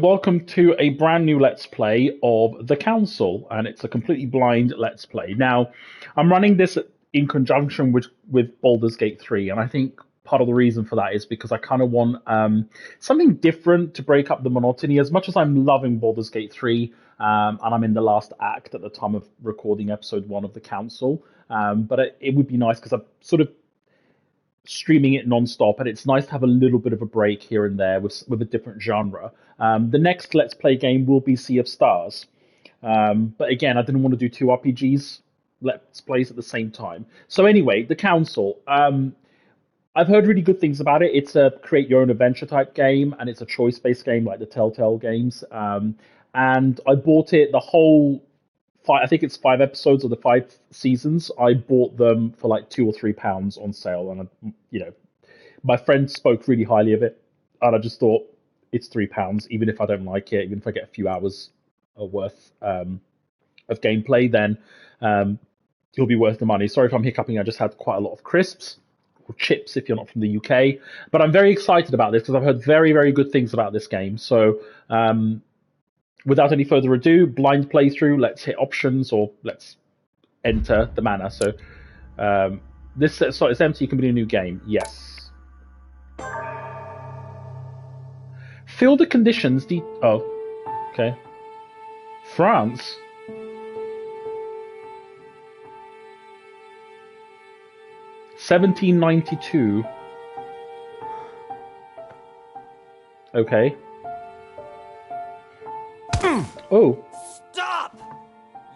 Welcome to a brand new Let's Play of The Council, and it's a completely blind Let's Play. Now, I'm running this in conjunction with Baldur's Gate 3, and I think part of the reason for that is because I kind of want something different to break up the monotony. As much as I'm loving Baldur's Gate 3, and I'm in the last act at the time of recording episode 1 of The Council, but it would be nice because I'm sort of streaming it non-stop, and it's nice to have a little bit of a break here and there with a different genre. The next Let's Play game will be Sea of Stars, but again, I didn't want to do two RPGs Let's Plays at the same time. So anyway, The Council. I've heard really good things about it. It's a create your own adventure type game, and it's a choice-based game like the Telltale games. And I bought it, the whole I think it's 5 episodes of the 5 seasons. I bought them for like £2 or £3 on sale, and my friend spoke really highly of it, and I just thought it's £3, even if I don't like it, even if I get a few hours worth of gameplay, then it'll be worth the money. Sorry if I'm hiccuping. I just had quite a lot of crisps or chips if you're not from the UK, but I'm very excited about this because I've heard very, very good things about this game. So. Without any further ado, blind playthrough, let's hit options or let's enter the manor. So it's empty, you can begin a new game. Yes. Fill the conditions. Okay. France. (1792). Okay. Oh. Stop!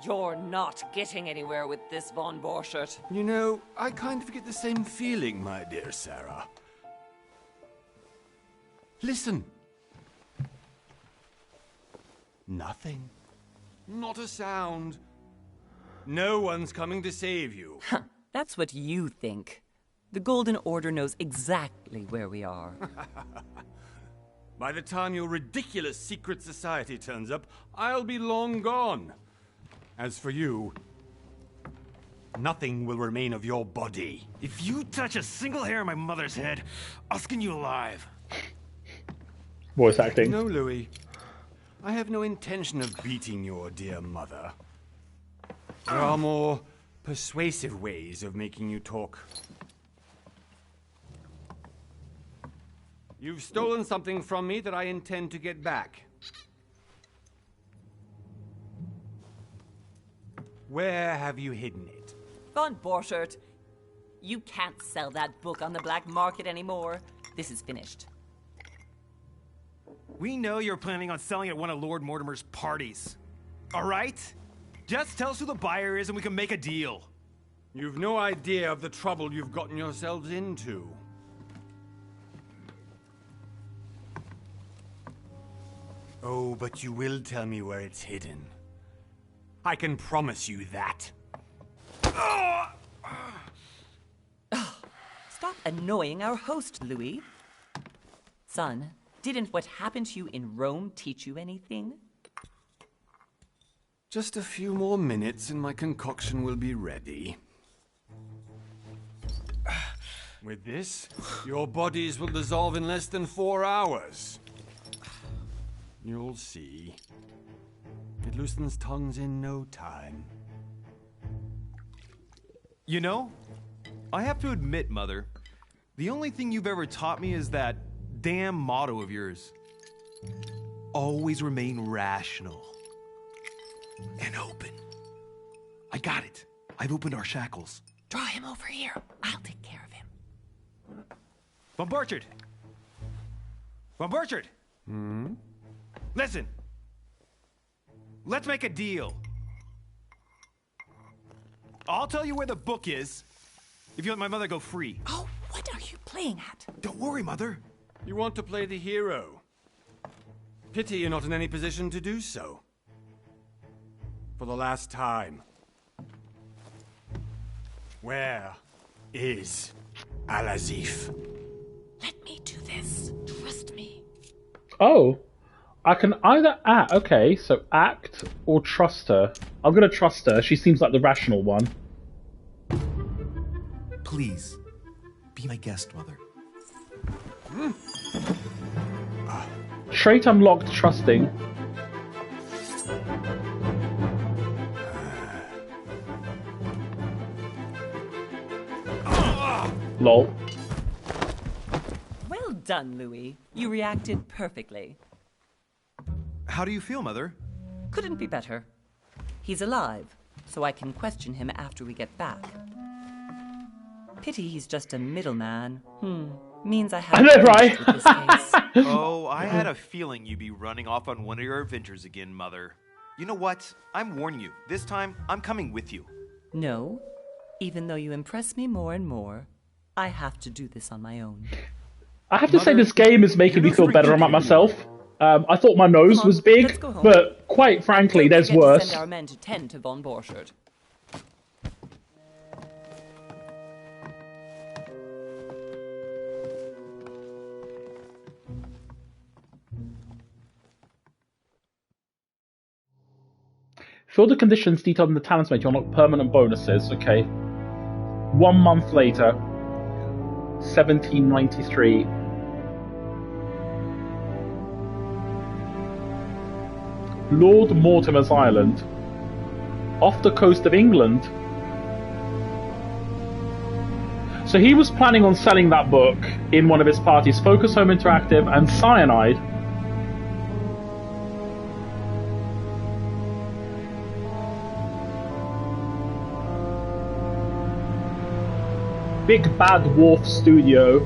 You're not getting anywhere with this, Von Borchert. You know, I kind of get the same feeling, my dear Sarah. Listen. Nothing. Not a sound. No one's coming to save you. That's what you think. The Golden Order knows exactly where we are. By the time your ridiculous secret society turns up, I'll be long gone. As for you, nothing will remain of your body. If you touch a single hair on my mother's head, I'll skin you alive. Voice acting. No, Louis. I have no intention of beating your dear mother. There are more persuasive ways of making you talk. You've stolen something from me that I intend to get back. Where have you hidden it? Von Borchert, you can't sell that book on the black market anymore. This is finished. We know you're planning on selling at one of Lord Mortimer's parties. All right? Just tell us who the buyer is and we can make a deal. You've no idea of the trouble you've gotten yourselves into. Oh, but you will tell me where it's hidden. I can promise you that. Stop annoying our host, Louis. Son, didn't what happened to you in Rome teach you anything? Just a few more minutes and my concoction will be ready. With this, your bodies will dissolve in less than 4 hours. You'll see. It loosens tongues in no time. You know, I have to admit, Mother, the only thing you've ever taught me is that damn motto of yours. Always remain rational. And open. I got it. I've opened our shackles. Draw him over here. I'll take care of him. Von Borchert! Von Borchert! Listen. Let's make a deal. I'll tell you where the book is if you let my mother go free. Oh, what are you playing at? Don't worry, Mother. You want to play the hero. Pity you're not in any position to do so. For the last time. Where is Al-Azif? Let me do this. Trust me. Oh. I can either act. Okay, so act or trust her. I'm gonna trust her. She seems like the rational one. Please, be my guest, Mother. Trait unlocked, trusting. Lol. Well done, Louis. You reacted perfectly. How do you feel, Mother? Couldn't be better. He's alive, so I can question him after we get back. Pity he's just a middleman. Means I have I know, right? with this case. Oh, I had a feeling you'd be running off on one of your adventures again, Mother. You know what? I'm warning you. This time, I'm coming with you. No, even though you impress me more and more, I have to do this on my own. I have to say Mother, this game is making me you feel know better about myself. I thought my nose Come on, was big, let's go home. but quite frankly, Don't there's forget to worse. send our men to tend to von Borchert. Fill the conditions detailed in the talents menu to unlock permanent bonuses. Okay. 1 month later, 1793. Lord Mortimer's Island, off the coast of England. So he was planning on selling that book in one of his parties, Focus Home Interactive and Cyanide. Big Bad Wolf Studio.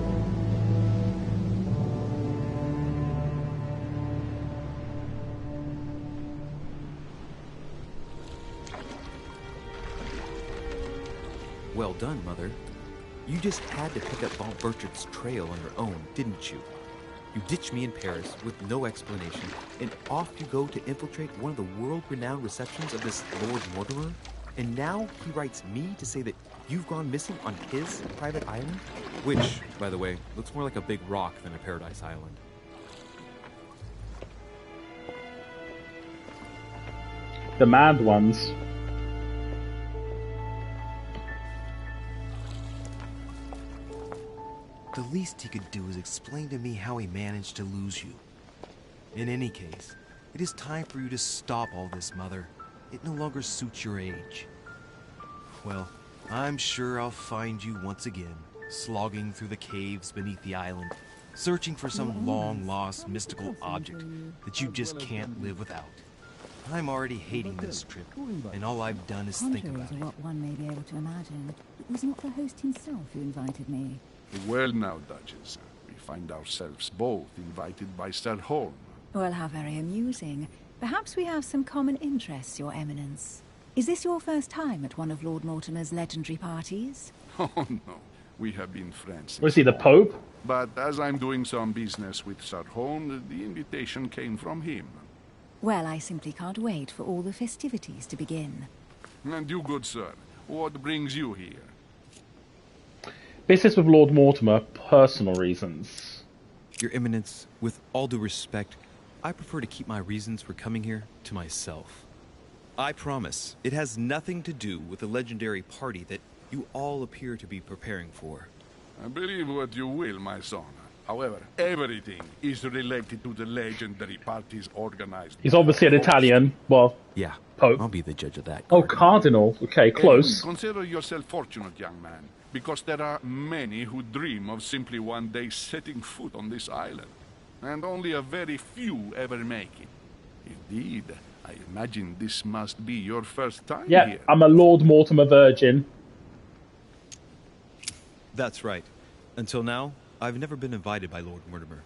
Well done, Mother. You just had to pick up von Borchert's trail on your own, didn't you? You ditched me in Paris with no explanation, and off you go to infiltrate one of the world-renowned receptions of this Lord Mortimer? And now he writes me to say that you've gone missing on his private island? Which, by the way, looks more like a big rock than a paradise island. The mad ones. The least he could do is explain to me how he managed to lose you. In any case, it is time for you to stop all this, Mother. It no longer suits your age. Well, I'm sure I'll find you once again, slogging through the caves beneath the island, searching for some long-lost mystical object that you just can't live without. I'm already hating this trip, and all I've done is think about Contrary to it. what one may be able to imagine, it was not the host himself who invited me. Well now, Duchess, we find ourselves both invited by Sir Holm. Well, how very amusing. Perhaps we have some common interests, Your Eminence. Is this your first time at one of Lord Mortimer's legendary parties? Oh no, we have been friends. Was he the since long. Pope? But as I'm doing some business with Sir Holm, the invitation came from him. Well, I simply can't wait for all the festivities to begin. And you, good sir, what brings you here? Business with Lord Mortimer, personal reasons. Your Eminence, with all due respect, I prefer to keep my reasons for coming here to myself. I promise, it has nothing to do with the legendary party that you all appear to be preparing for. I believe what you will, my son. However, everything is related to the legendary parties organized. He's obviously an Italian. Well, Yeah, Pope. I'll be the judge of that. Oh, Cardinal. Okay, close. Consider yourself fortunate, young man, because there are many who dream of simply one day setting foot on this island, and only a very few ever make it. Indeed, I imagine this must be your first time Yeah, here. I'm a Lord Mortimer virgin. That's right. Until now, I've never been invited by Lord Mortimer.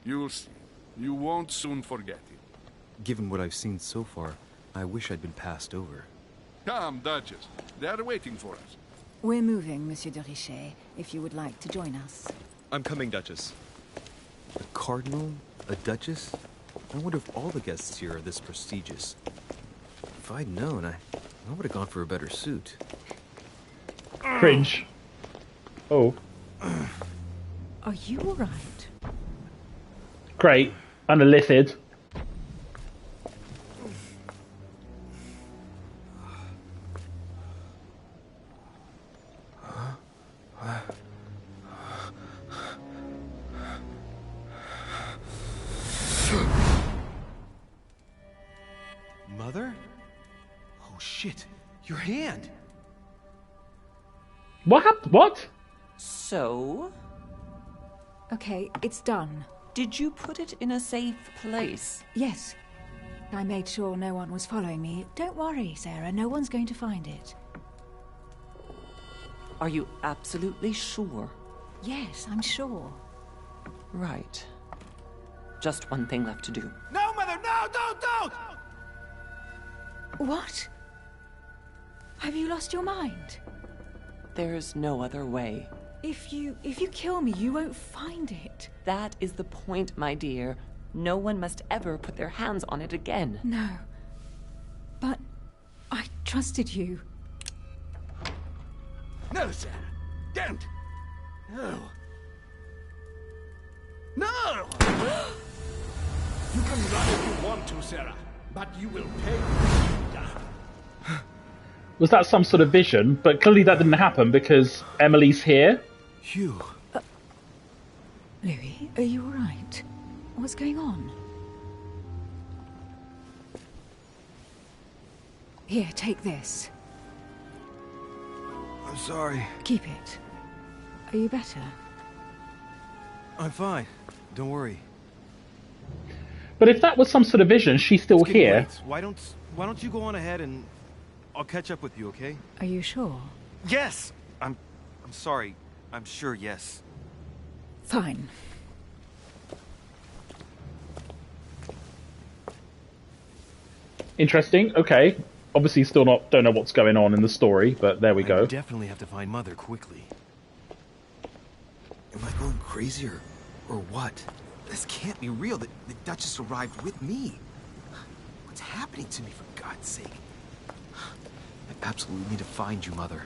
You'll see. You won't soon forget it. Given what I've seen so far, I wish I'd been passed over. Come, Duchess. They are waiting for us. We're moving, Monsieur de Richet, if you would like to join us. I'm coming, Duchess. A cardinal? A duchess? I wonder if all the guests here are this prestigious. If I'd known, I would have gone for a better suit. Cringe. Oh, Are you all right? great. Unlithid. Mother? Oh shit, your hand! What happened? What? So, Okay, it's done. did you put it in a safe place? Yes. I made sure no one was following me. Don't worry, Sarah, no one's going to find it. Are you absolutely sure? Yes, I'm sure. Right. Just one thing left to do. No, Mother, no, don't! What? Have you lost your mind? There's no other way. If you kill me, you won't find it. That is the point, my dear. No one must ever put their hands on it again. No. But I trusted you. No, Sarah. Don't. No. No! You can run if you want to, Sarah, but you will pay. Was that some sort of vision? But clearly that didn't happen because Emily's here. Hugh. Louis, are you alright? What's going on? Here, take this. I'm sorry. Keep it. Are you better? I'm fine. Don't worry. But if that was some sort of vision, she's still It's getting here. late. Why don't you go on ahead and I'll catch up with you, okay? Are you sure? Yes! I'm sorry. I'm sure, yes. Fine. Interesting. Okay. Obviously, still don't know what's going on in the story, but there we I go. definitely have to find Mother quickly. Am I going crazy or what? This can't be real. The Duchess arrived with me. What's happening to me, for God's sake? I absolutely need to find you, Mother.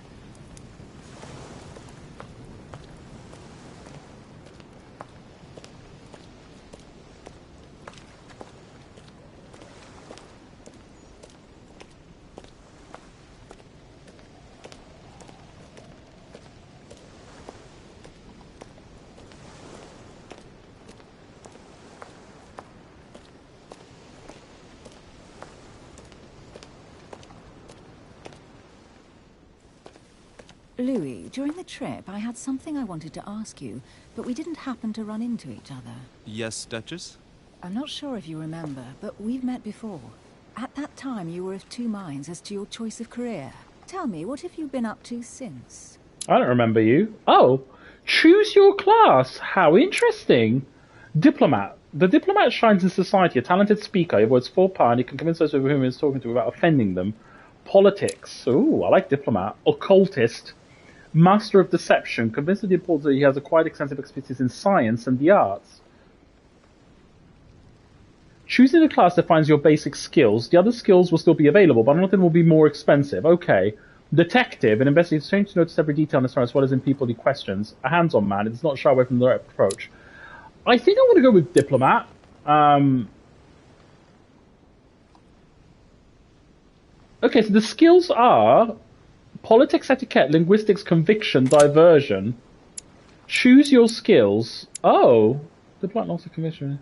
Louis, during the trip, I had something I wanted to ask you, but we didn't happen to run into each other. Yes, Duchess? I'm not sure if you remember, but we've met before. At that time, you were of two minds as to your choice of career. Tell me, what have you been up to since? I don't remember you. Oh, choose your class. How interesting. Diplomat. The diplomat shines in society. A talented speaker. He avoids faux pas and he can convince those with whom he is talking to without offending them. Politics. Ooh, I like diplomat. Occultist. Master of deception. Convinced of the importance that he has a quite extensive expertise in science and the arts. Choosing a class defines your basic skills. The other skills will still be available, but none of them will be more expensive. Okay. Detective. An investigator trained to notice every detail in the story as well as in people he questions. A hands-on man. It does not shy away from the direct approach. I think I want to go with diplomat. Okay, so the skills are politics, etiquette, linguistics, conviction, diversion. Choose your skills. Oh, diplomat, also conviction.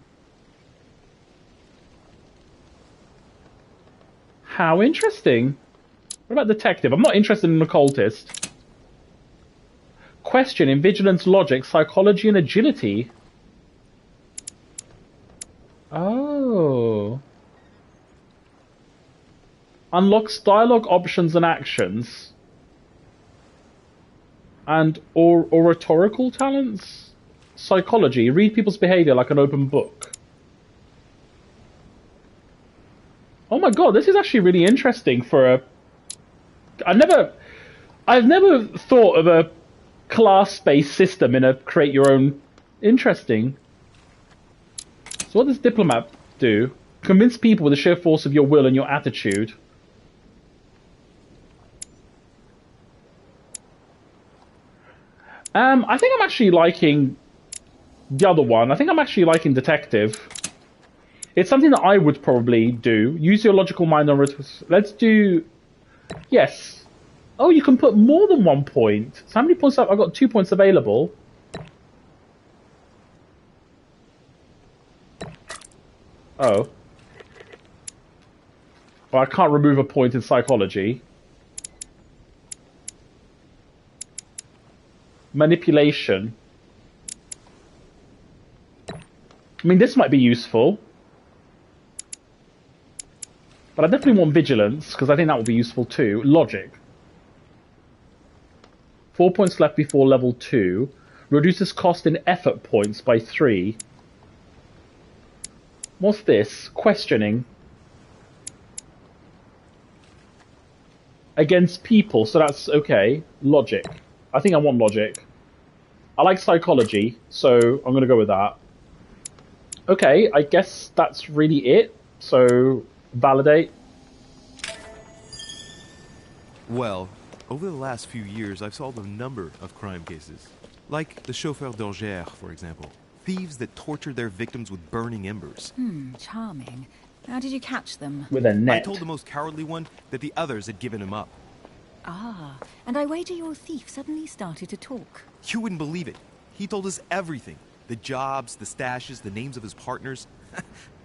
How interesting. What about detective? I'm not interested in occultist. Question in vigilance, logic, psychology, and agility. Oh. Unlocks dialogue options and actions. And oratorical talents? Psychology. Read people's behavior like an open book. Oh my god, this is actually really interesting for a... I've never thought of a class-based system in a create your own... Interesting. So what does diplomat do? Convince people with the sheer force of your will and your attitude. I think I'm actually liking the other one. I think I'm actually liking detective. It's something that I would probably do. Use your logical mind on... Let's do... Yes. Oh, you can put more than 1 point. So how many points have... I've got 2 points available. Oh. But I can't remove a point in psychology. Manipulation. I mean, this might be useful. But I definitely want vigilance, because I think that will be useful too. Logic. 4 points left before level 2. Reduces cost in effort points by 3. What's this? Questioning. Against people, so that's okay. Logic. I think I want logic. I like psychology, so I'm going to go with that. Okay, I guess that's really it. So, validate. Well, over the last few years, I've solved a number of crime cases. Like the chauffeur d'Angers, for example. Thieves that tortured their victims with burning embers. Charming. How did you catch them? With a net. I told the most cowardly one that the others had given him up. Ah, and I wager your thief suddenly started to talk. You wouldn't believe it. He told us everything. The jobs, the stashes, the names of his partners.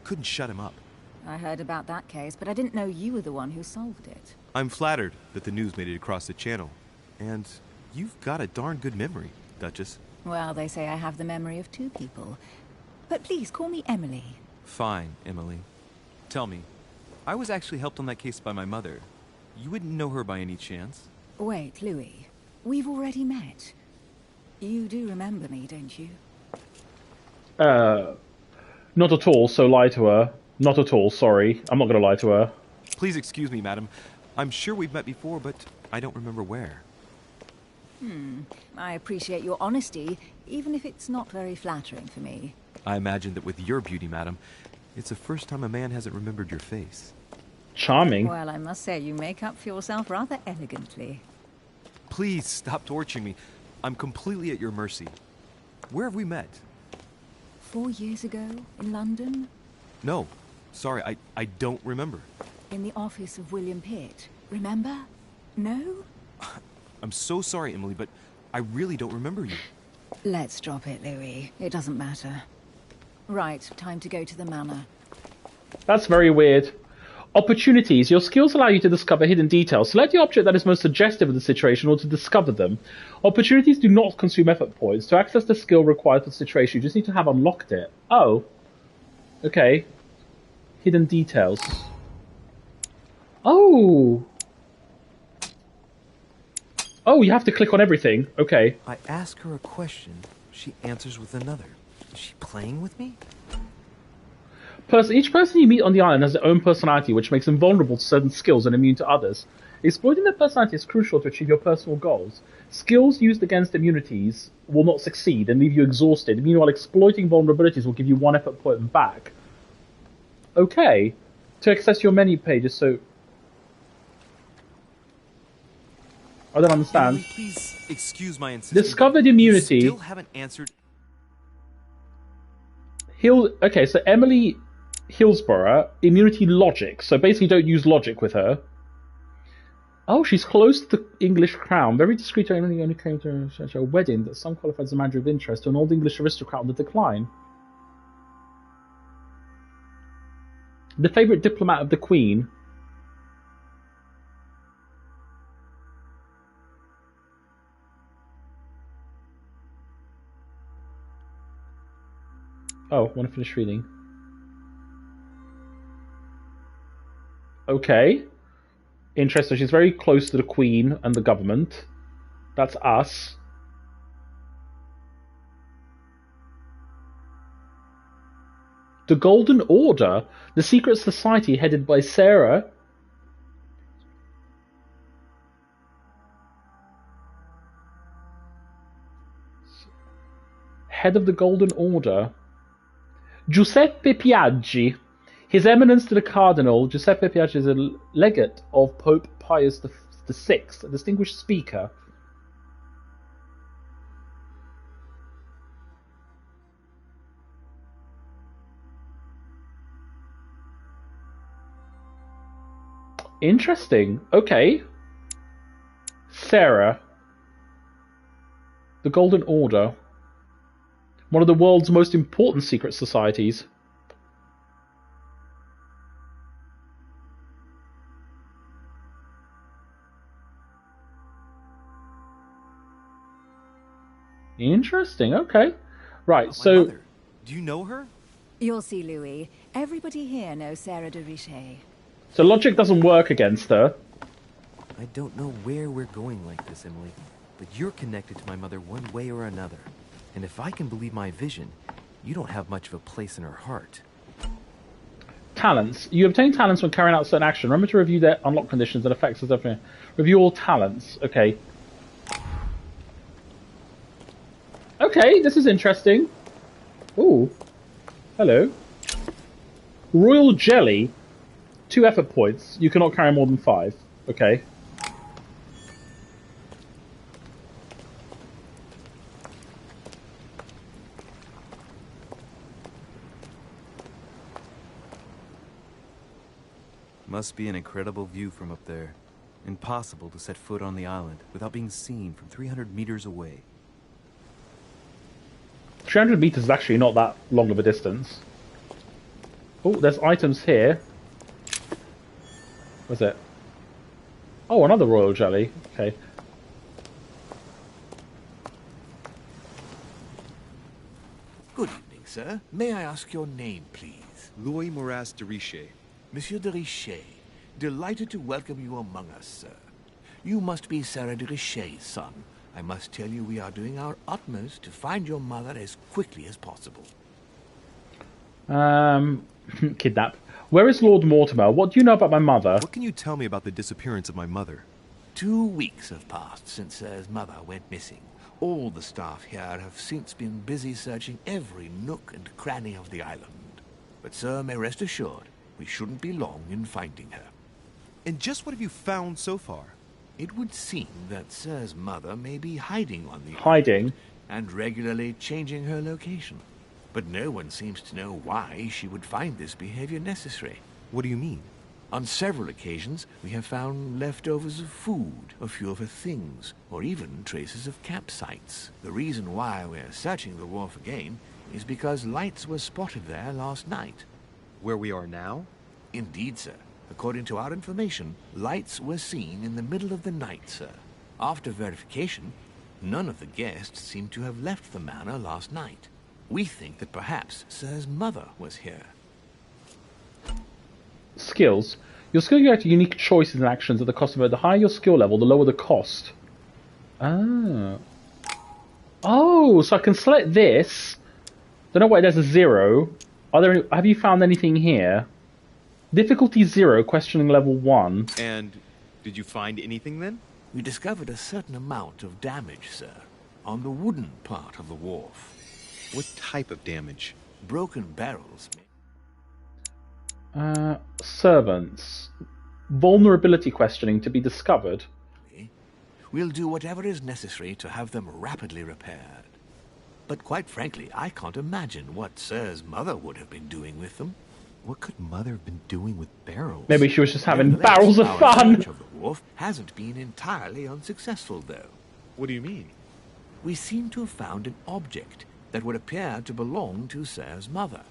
Couldn't shut him up. I heard about that case, but I didn't know you were the one who solved it. I'm flattered that the news made it across the channel. And you've got a darn good memory, Duchess. Well, they say I have the memory of 2 people. But please, call me Emily. Fine, Emily. Tell me, I was actually helped on that case by my mother. You wouldn't know her by any chance? Wait, Louis. We've already met. You do remember me, don't you? Not at all, so lie to her. Not at all, sorry. I'm not going to lie to her. Please excuse me, madam. I'm sure we've met before, but I don't remember where. I appreciate your honesty, even if it's not very flattering for me. I imagine that with your beauty, madam, it's the first time a man hasn't remembered your face. Charming. Well, I must say, you make up for yourself rather elegantly. Please stop torturing me. I'm completely at your mercy. Where have we met? 4 years ago, in London, No. Sorry, I don't remember. in the office of William Pitt. Remember? No? I'm so sorry, Emily, but I really don't remember you. Let's drop it, Louis. It doesn't matter. Right, time to go to the manor. That's very weird. Opportunities. Your skills allow you to discover hidden details. Select the object that is most suggestive of the situation or to discover them. Opportunities do not consume effort points. To access the skill required for the situation, you just need to have unlocked it. Oh. Okay. Hidden details. Oh! Oh, you have to click on everything. Okay. I ask her a question, she answers with another. Is she playing with me? Each person you meet on the island has their own personality, which makes them vulnerable to certain skills and immune to others. Exploiting their personality is crucial to achieve your personal goals. Skills used against immunities will not succeed and leave you exhausted. Meanwhile, exploiting vulnerabilities will give you 1 effort point back. Okay. To access your menu pages, so... I don't understand. Emily, please excuse my insistence. Discovered immunity. You still haven't answered. Okay, so Emily Hillsborough, immunity logic. So basically don't use logic with her. Oh, she's close to the English crown. Very discreet, only came to a wedding that some qualified as a matter of interest to an old English aristocrat on the decline. The favourite diplomat of the Queen. Oh, want to finish reading. Okay. Interesting. She's very close to the Queen and the government. That's us. The Golden Order, the secret society headed by Sarah. Head of the Golden Order. Giuseppe Piaggi. His Eminence to the Cardinal, Giuseppe Piaggi is a legate of Pope Pius VI, a distinguished speaker. Interesting. Okay. Sarah. The Golden Order. One of the world's most important secret societies. Interesting. Okay. Right. My So mother. Do you know her? You'll see, Louis. Everybody here knows Sarah de Richet. so logic doesn't work against her. I don't know where we're going like this, Emily, but you're connected to my mother one way or another. And if I can believe my vision, you don't have much of a place in her heart. Talents. You obtain talents when carrying out certain action. Remember to review their unlock conditions and effects as everything. Review all talents. Okay. Okay, this is interesting. Ooh. Hello. Royal Jelly. 2 effort points. You cannot carry more than 5. Okay. Must be an incredible view from up there. Impossible to set foot on the island without being seen from 300 meters away. 300 meters is actually not that long of a distance. Oh, there's items here. What's it? Oh, another royal jelly. Okay. Good evening, sir. May I ask your name, please? Louis Moras de Richet. Monsieur de Richet. Delighted to welcome you among us, sir. You must be Sarah de Richet's son. I must tell you we are doing our utmost to find your mother as quickly as possible. Kidnap. Where is Lord Mortimer? What do you know about my mother? What can you tell me about the disappearance of my mother? 2 weeks have passed since Sir's mother went missing. All the staff here have since been busy searching every nook and cranny of the island. But Sir may rest assured, we shouldn't be long in finding her. And just what have you found so far? It would seem that Sir's mother may be hiding on the Hiding? and regularly changing her location. But no one seems to know why she would find this behavior necessary. What do you mean? On several occasions, we have found leftovers of food, a few of her things, or even traces of campsites. The reason why we're searching the wharf again is because lights were spotted there last night. Where we are now? Indeed, sir. According to our information, lights were seen in the middle of the night, sir. After verification, none of the guests seem to have left the manor last night. We think that perhaps Sir's mother was here. Skills. Your skill gets unique choices and actions at the cost of it. The higher your skill level, the lower the cost. Ah. Oh, so I can select this. Don't know why there's a 0. Are there any, have you found anything here? Difficulty 0, questioning level 1. And did you find anything then? We discovered a certain amount of damage, sir, on the wooden part of the wharf. What type of damage? Broken barrels. Servants. Vulnerability questioning to be discovered. We'll do whatever is necessary to have them rapidly repaired. But quite frankly, I can't imagine what Sir's mother would have been doing with them. What could Mother have been doing with barrels? Maybe she was just having Nevertheless, barrels of our fun. search of the wharf hasn't been entirely unsuccessful, though. What do you mean? We seem to have found an object that would appear to belong to Sir's mother.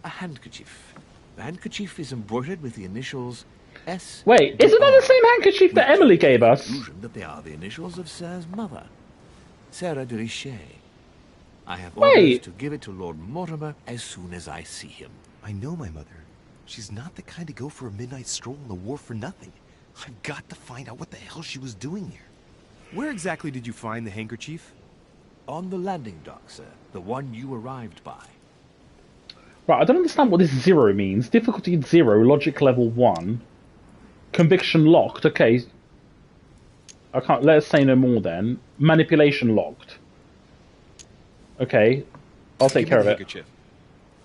A handkerchief. The handkerchief is embroidered with the initials S. Wait, isn't that the same handkerchief that Emily gave us? Conclusion that they are the initials of Sir's mother, Sarah de Richet. I have Wait. orders to give it to Lord Mortimer as soon as I see him. I know my mother. She's not the kind to go for a midnight stroll on the wharf for nothing. I've got to find out what the hell she was doing here. Where exactly did you find the handkerchief? On the landing dock, sir. The one you arrived by. Right, I don't understand what this 0 means. Difficulty 0, logic level 1. Conviction locked, okay. I can't, let us say no more then. Manipulation locked. Okay, I'll take Give me care of the it. handkerchief.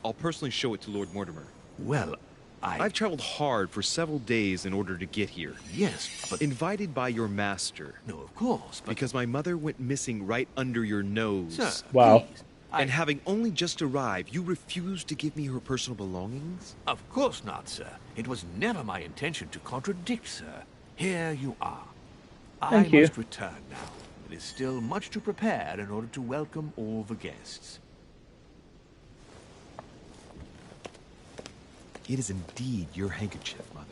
I'll personally show it to Lord Mortimer. Well, I've traveled hard for several days in order to get here. Yes, but... Invited by your master. No, of course, but... Because my mother went missing right under your nose. Sir, Wow. please. And having only just arrived, you refused to give me her personal belongings? Of course not, sir. It was never my intention to contradict, sir. Here you are. Thank I you. must return now. It is still much to prepare in order to welcome all the guests. It is indeed your handkerchief, Mother.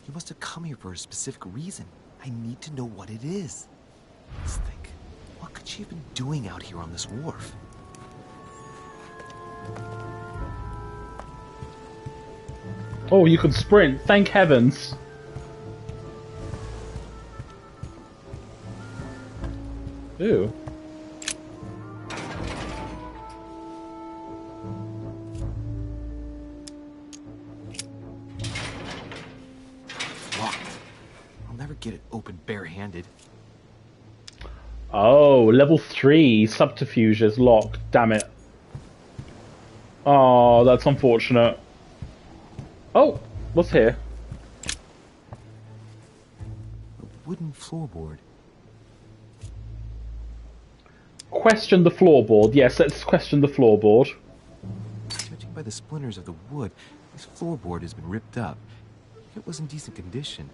You must have come here for a specific reason. I need to know what it is. Let's think. What could What's she even doing out here on this wharf? Oh, you can sprint. Thank heavens. Ooh. Locked. I'll never get it open barehanded. Oh, level 3 subterfuge is locked. Damn it. Oh, that's unfortunate. Oh, what's here? A wooden floorboard. Question the floorboard. Yes, let's question the floorboard. Judging by the splinters of the wood, this floorboard has been ripped up. It was in decent condition.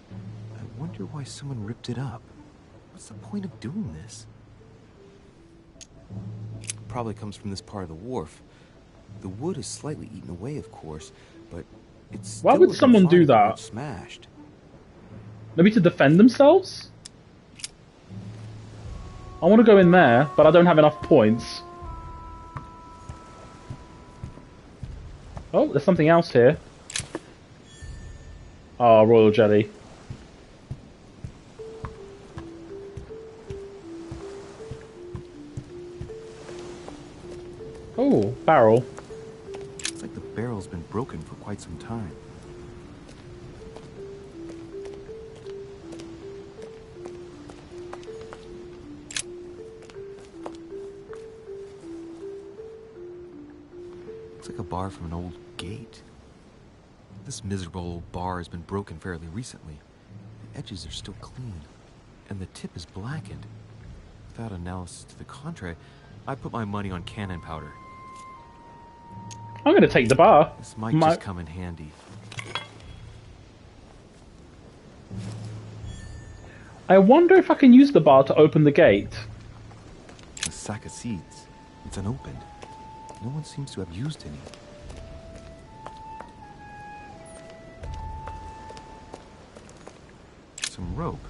I wonder why someone ripped it up. What's the point of doing this? Probably comes from this part of the wharf. The wood is slightly eaten away, of course, but it's Why still would looking someone fine do if it that? weren't smashed. Maybe to defend themselves? I want to go in there, but I don't have enough points. Oh, there's something else here. Oh, royal jelly. Oh, barrel. Looks like the barrel's been broken for quite some time. Looks like a bar from an old gate. This miserable old bar has been broken fairly recently. The edges are still clean, and the tip is blackened. Without analysis to the contrary, I put my money on cannon powder. I'm going to take the bar. This might just come in handy. I wonder if I can use the bar to open the gate. A sack of seeds. It's unopened. No one seems to have used any. Some rope.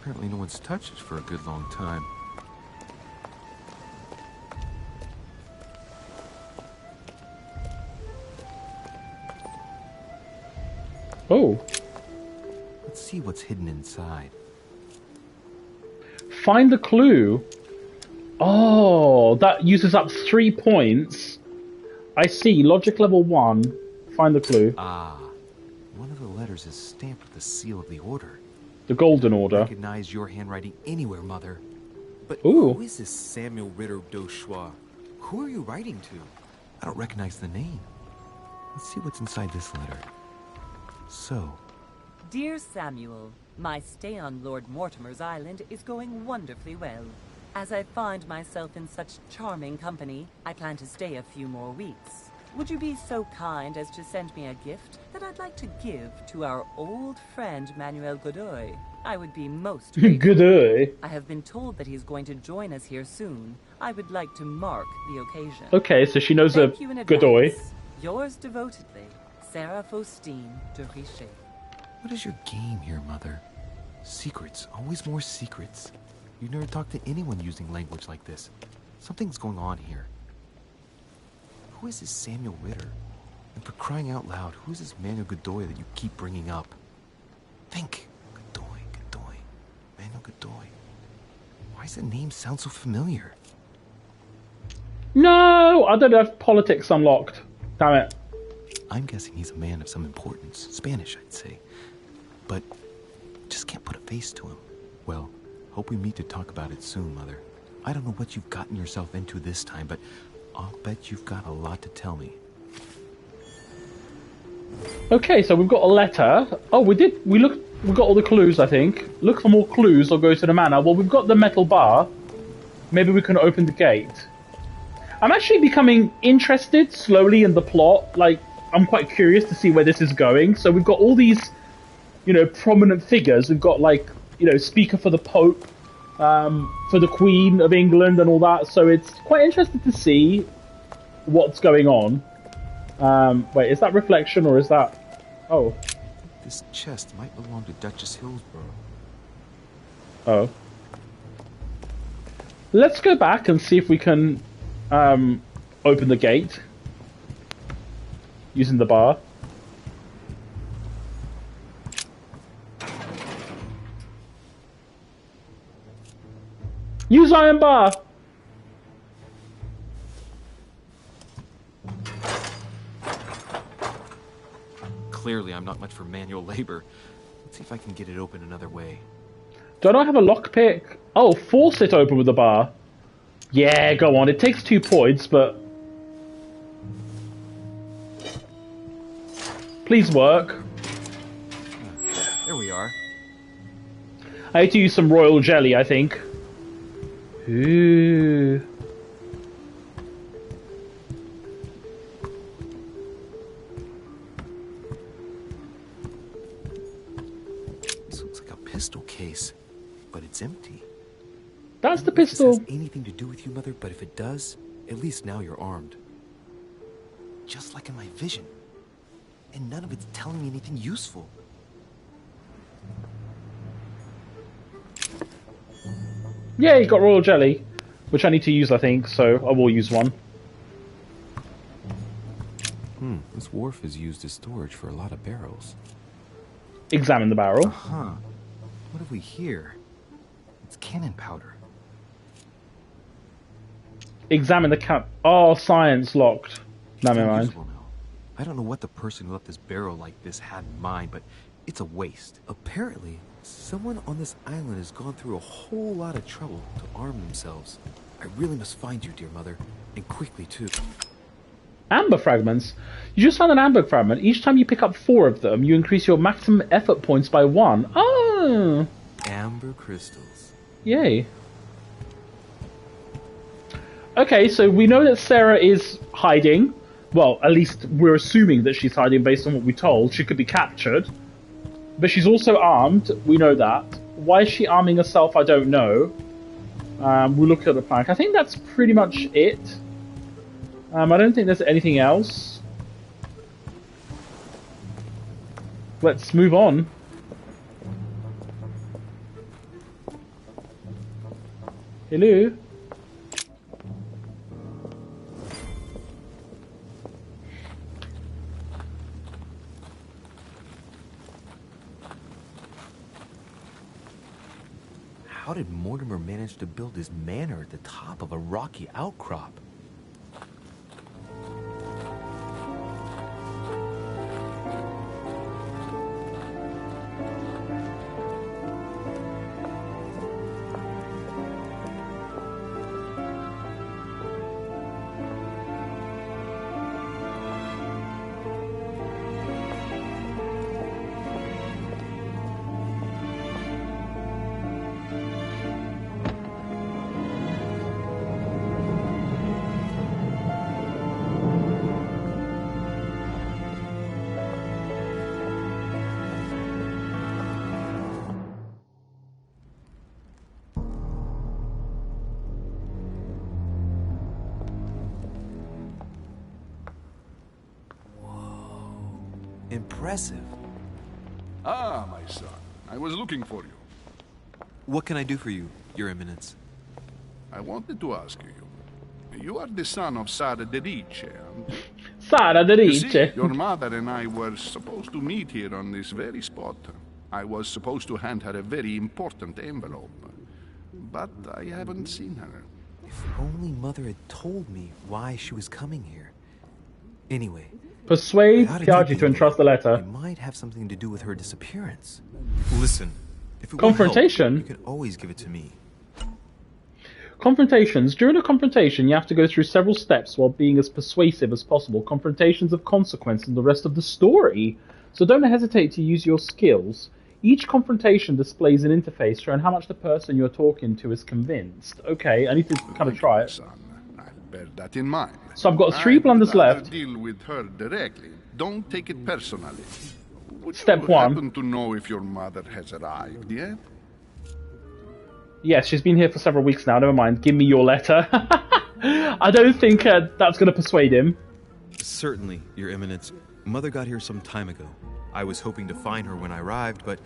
Apparently no one's touched it for a good long time. Oh. Let's see what's hidden inside. Find the clue. Oh, that uses up 3 points. I see. Logic level 1. Find the clue. Ah. One of the letters is stamped with the seal of the order. The Golden I Order. recognize your handwriting anywhere, Mother. But Ooh. who is this Samuel Ritter d'Auchois? Who are you writing to? I don't recognize the name. Let's see what's inside this letter. So, Dear Samuel, my stay on Lord Mortimer's island is going wonderfully well. As I find myself in such charming company, I plan to stay a few more weeks. Would you be so kind as to send me a gift that I'd like to give to our old friend Manuel Godoy? I would be most grateful. Good eye. I have been told that he's going to join us here soon. I would like to mark the occasion. Okay, so she knows Thank you in a Godoy. advance. Yours devotedly, Sarah Faustine de Richer. what is your game here, Mother? Secrets, always more secrets. You never talk to anyone using language like this. Something's going on here. Who is this Samuel Ritter? And for crying out loud, who is this Manuel Godoy that you keep bringing up? Think. Godoy. Manuel Godoy. Why does the name sound so familiar? No, I don't have politics unlocked. Damn it. I'm guessing he's a man of some importance. Spanish, I'd say. But just can't put a face to him. Well, hope we meet to talk about it soon, Mother. I don't know what you've gotten yourself into this time, but I'll bet you've got a lot to tell me. Okay, so we've got a letter. Oh, we got all the clues, I think. Look for more clues or go to the manor. Well, we've got the metal bar. Maybe we can open the gate. I'm actually becoming interested slowly in the plot. Like, I'm quite curious to see where this is going. So we've got all these, prominent figures. We've got, speaker for the Pope, for the Queen of England and all that. So it's quite interesting to see what's going on. Wait, is that reflection or is that... Oh. This chest might belong to Duchess Hillsborough. Oh. Let's go back and see if we can open the gate using the bar. Use iron bar! Clearly, I'm not much for manual labor. Let's see if I can get it open another way. Don't I have a lockpick? Oh, force it open with the bar. Yeah, go on. It takes 2 points, but... Please work. There we are. I need to use some royal jelly, I think. Ooh. This looks like a pistol case, but it's empty. That's the I don't know if pistol. this has anything to do with you, Mother, but if it does, at least now you're armed. Just like in my vision. And none of it's telling me anything useful. Yeah, you got royal jelly, which I need to use, I think, so I will use one. This wharf is used as storage for a lot of barrels. Examine the barrel. Huh. What have we here? It's cannon powder. Examine the cap. Oh, science locked. Never mind. Useful now. I don't know what the person who left this barrel like this had in mind, but it's a waste. Apparently, someone on this island has gone through a whole lot of trouble to arm themselves. I really must find you, dear Mother, and quickly too. Amber fragments. You just found an amber fragment. Each time you pick up 4 of them, you increase your maximum effort points by 1. Oh! Amber crystals. Yay. Okay, so we know that Sarah is hiding. Well, at least we're assuming that she's hiding based on what we're told. She could be captured. But she's also armed. We know that. Why is she arming herself? I don't know. We'll look at the plank. I think that's pretty much it. I don't think there's anything else. Let's move on. Hello? How did Mortimer manage to build his manor at the top of a rocky outcrop? Impressive. Ah, my son. I was looking for you. What can I do for you, Your Eminence? I wanted to ask you. You are the son of Sara de Riche, aren't you? Sara de You see, Riche. your mother and I were supposed to meet here on this very spot. I was supposed to hand her a very important envelope. But I haven't seen her. If only Mother had told me why she was coming here. Anyway, Persuade how did Piaggi you to entrust the letter. It might have something to do with her disappearance. Listen, if it Confrontation? will help, you can always give it to me. Confrontations. During a confrontation, you have to go through several steps while being as persuasive as possible. Confrontations of consequence in the rest of the story. So don't hesitate to use your skills. Each confrontation displays an interface showing how much the person you're talking to is convinced. Okay, I need to kind of try it. Son, I'll bear that in mind. So I've got 3 I'd blunders rather left. Deal with her directly. Don't take it personally. Would Step you 1. happen to know if your mother has arrived yet? Yes, she's been here for several weeks now. Never mind. Give me your letter. I don't think that's going to persuade him. Certainly, Your Eminence. Mother got here some time ago. I was hoping to find her when I arrived, but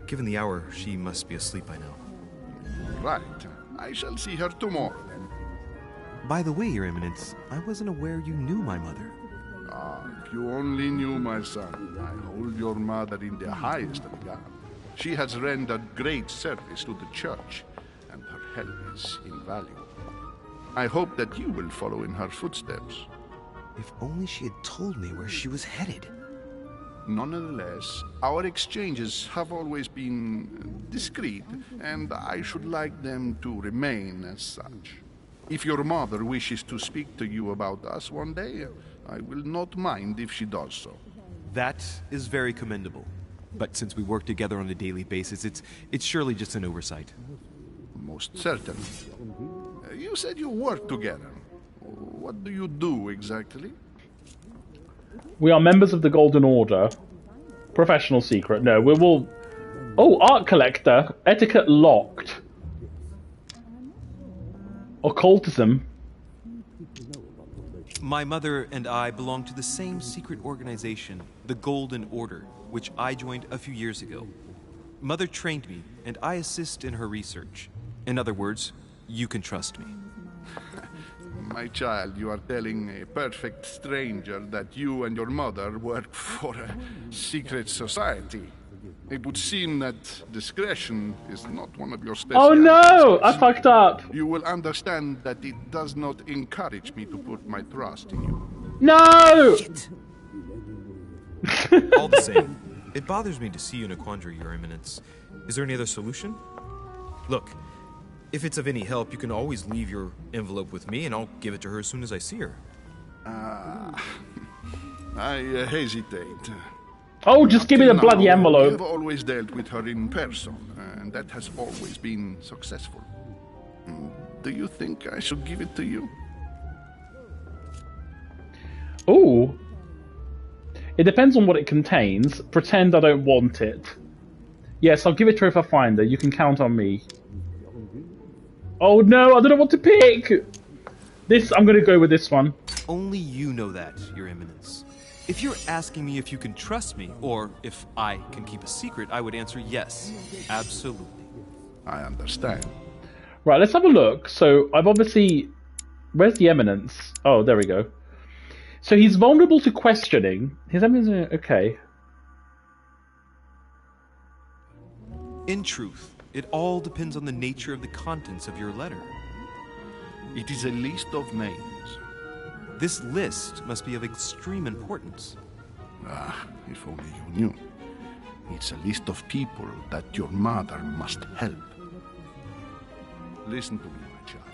given the hour, she must be asleep by now. Right. I shall see her tomorrow, then. By the way, Your Eminence, I wasn't aware you knew my mother. Ah, if you only knew, my son. I hold your mother in the highest regard. She has rendered great service to the church, and her help is invaluable. I hope that you will follow in her footsteps. If only she had told me where she was headed. Nonetheless, our exchanges have always been discreet, and I should like them to remain as such. If your mother wishes to speak to you about us one day, I will not mind if she does so. That is very commendable. But since we work together on a daily basis, it's surely just an oversight. Most certainly. You said you work together. What do you do exactly? We are members of the Golden Order. Professional secret. No, we will... Oh, art collector. Etiquette locked. Occultism. My mother and I belong to the same secret organization, the Golden Order, which I joined a few years ago. Mother trained me, and I assist in her research. In other words, you can trust me. My child, you are telling a perfect stranger that you and your mother work for a secret society. It would seem that discretion is not one of your Oh specialties. no! I fucked up! You will understand that it does not encourage me to put my trust in you. No! All the same, it bothers me to see you in a quandary, Your Eminence. Is there any other solution? Look, if it's of any help, you can always leave your envelope with me, and I'll give it to her as soon as I see her. I hesitate. Oh, just give me the Till bloody now, envelope. I have always dealt with her in person, and that has always been successful. Do you think I should give it to you? Ooh. It depends on what it contains. Pretend I don't want it. Yes, I'll give it to her if I find her. You can count on me. Oh no, I don't know what to pick! I'm gonna go with this one. Only you know that, Your Eminence. If you're asking me if you can trust me, or if I can keep a secret, I would answer yes. Absolutely. I understand. Right, let's have a look. So, I've obviously... Where's the Eminence? Oh, there we go. So he's vulnerable to questioning. His Eminence... Okay. In truth, it all depends on the nature of the contents of your letter. It is a list of names. This list must be of extreme importance. Ah, if only you knew. It's a list of people that your mother must help. Listen to me, my child.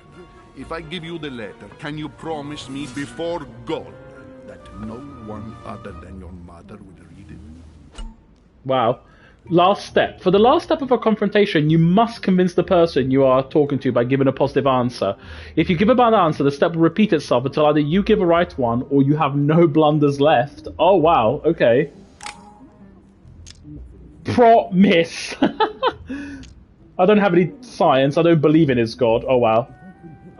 If I give you the letter, can you promise me before God that no one other than your mother will read it? Wow. Last step. For the last step of a confrontation, you must convince the person you are talking to by giving a positive answer. If you give a bad answer, the step will repeat itself until either you give a right one or you have no blunders left. Oh, wow. Okay. Promise. I don't have any science. I don't believe in his god. Oh, wow.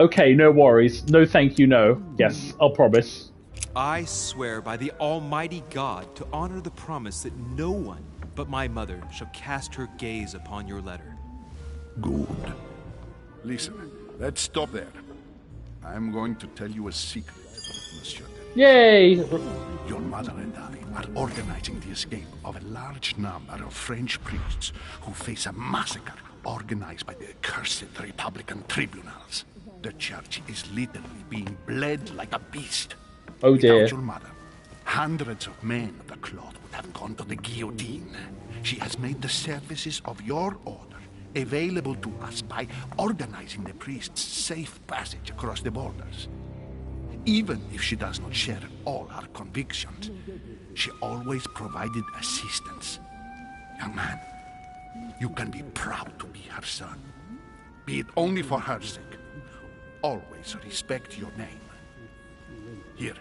Okay, no worries. No thank you, no. Yes, I'll promise. I swear by the Almighty God to honor the promise that no one but my mother shall cast her gaze upon your letter. Good. Listen, let's stop there. I'm going to tell you a secret, Monsieur. Yay! Your mother and I are organizing the escape of a large number of French priests who face a massacre organized by the accursed Republican tribunals. The church is literally being bled like a beast. Oh dear. Without your mother, hundreds of men of the cloth would have gone to the guillotine. She has made the services of your order available to us by organizing the priests' safe passage across the borders. Even if she does not share all our convictions, she always provided assistance. Young man, you can be proud to be her son. Be it only for her sake. Always respect your name. Here,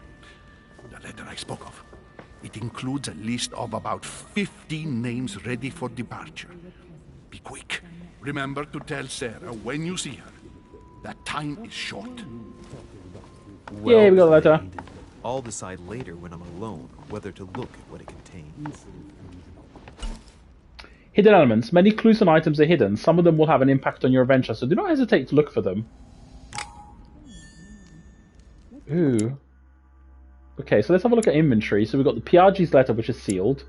the letter I spoke of. It includes a list of about 15 names ready for departure. Be quick. Remember to tell Sarah when you see her that time is short. Well, Yay, we got a letter. I'll decide later when I'm alone whether to look at what it contains. Hidden elements. Many clues and items are hidden. Some of them will have an impact on your adventure, so do not hesitate to look for them. Ooh. Okay, so let's have a look at inventory. So we've got the Piaggi's letter, which is sealed.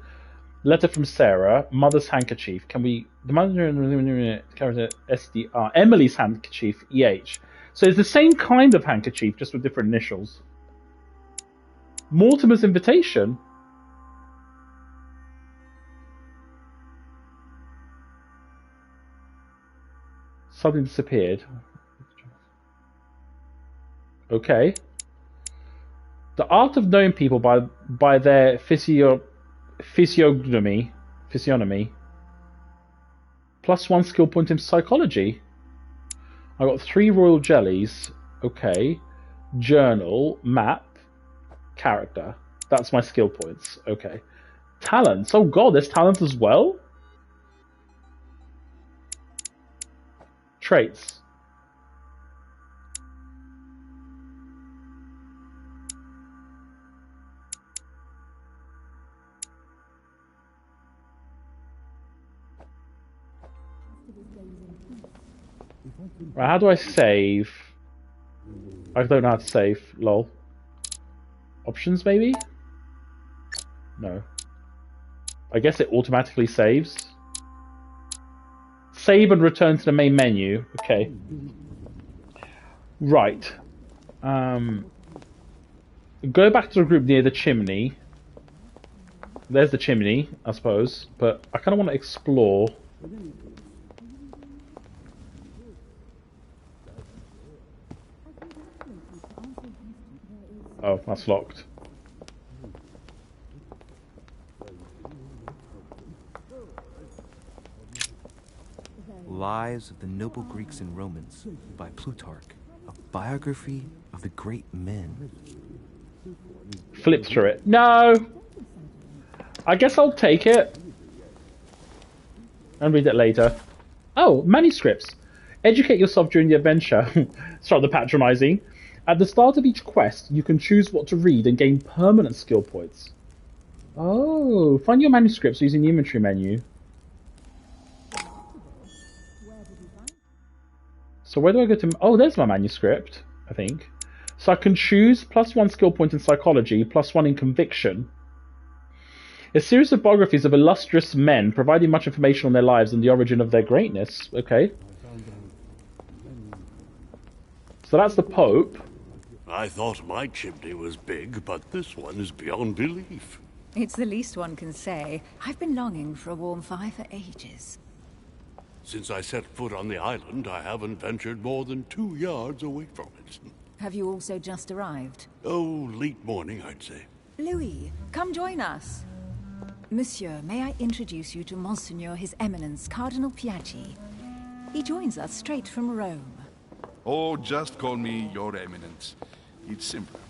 Letter from Sarah. Mother's handkerchief. Can we... The mother... Character SDR. Emily's handkerchief. EH. So it's the same kind of handkerchief, just with different initials. Mortimer's invitation. Something disappeared. Okay. The art of knowing people by their physiognomy. +1 skill point in psychology. I got 3 royal jellies. Okay. Journal, map, character. That's my skill points. Okay. Talents. Oh god, there's talent as well? Traits. Right, how do I save? I don't know how to save, lol. Options, maybe? No. I guess it automatically saves. Save and return to the main menu. Okay. Right. Go back to the group near the chimney. There's the chimney, I suppose. But I kind of want to explore. Oh, that's locked. Lives of the Noble Greeks and Romans by Plutarch, a biography of the great men. Flip through it. No! I guess I'll take it. And read it later. Oh, manuscripts. Educate yourself during the adventure. Start the patronizing. At the start of each quest, you can choose what to read and gain permanent skill points. Oh, find your manuscripts using the inventory menu. So where do I go to... Oh, there's my manuscript, I think. So I can choose +1 skill point in psychology, +1 in conviction. A series of biographies of illustrious men, providing much information on their lives and the origin of their greatness. Okay. So that's the Pope. I thought my chimney was big, but this one is beyond belief. It's the least one can say. I've been longing for a warm fire for ages. Since I set foot on the island, I haven't ventured more than 2 yards away from it. Have you also just arrived? Oh, late morning, I'd say. Louis, come join us. Monsieur, may I introduce you to Monseigneur His Eminence, Cardinal Piaggi. He joins us straight from Rome. Oh, just call me Your Eminence. It's simpler.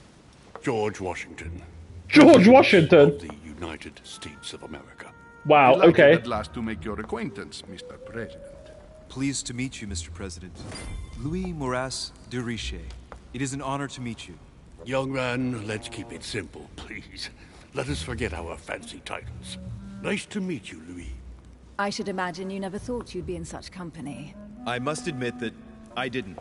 George Washington. George Washington? Of the United States of America. Wow, Delighted okay. at last to make your acquaintance, Mr. President. Pleased to meet you, Mr. President. Louis Moras de Richet. It is an honor to meet you. Young man, let's keep it simple, please. Let us forget our fancy titles. Nice to meet you, Louis. I should imagine you never thought you'd be in such company. I must admit that I didn't.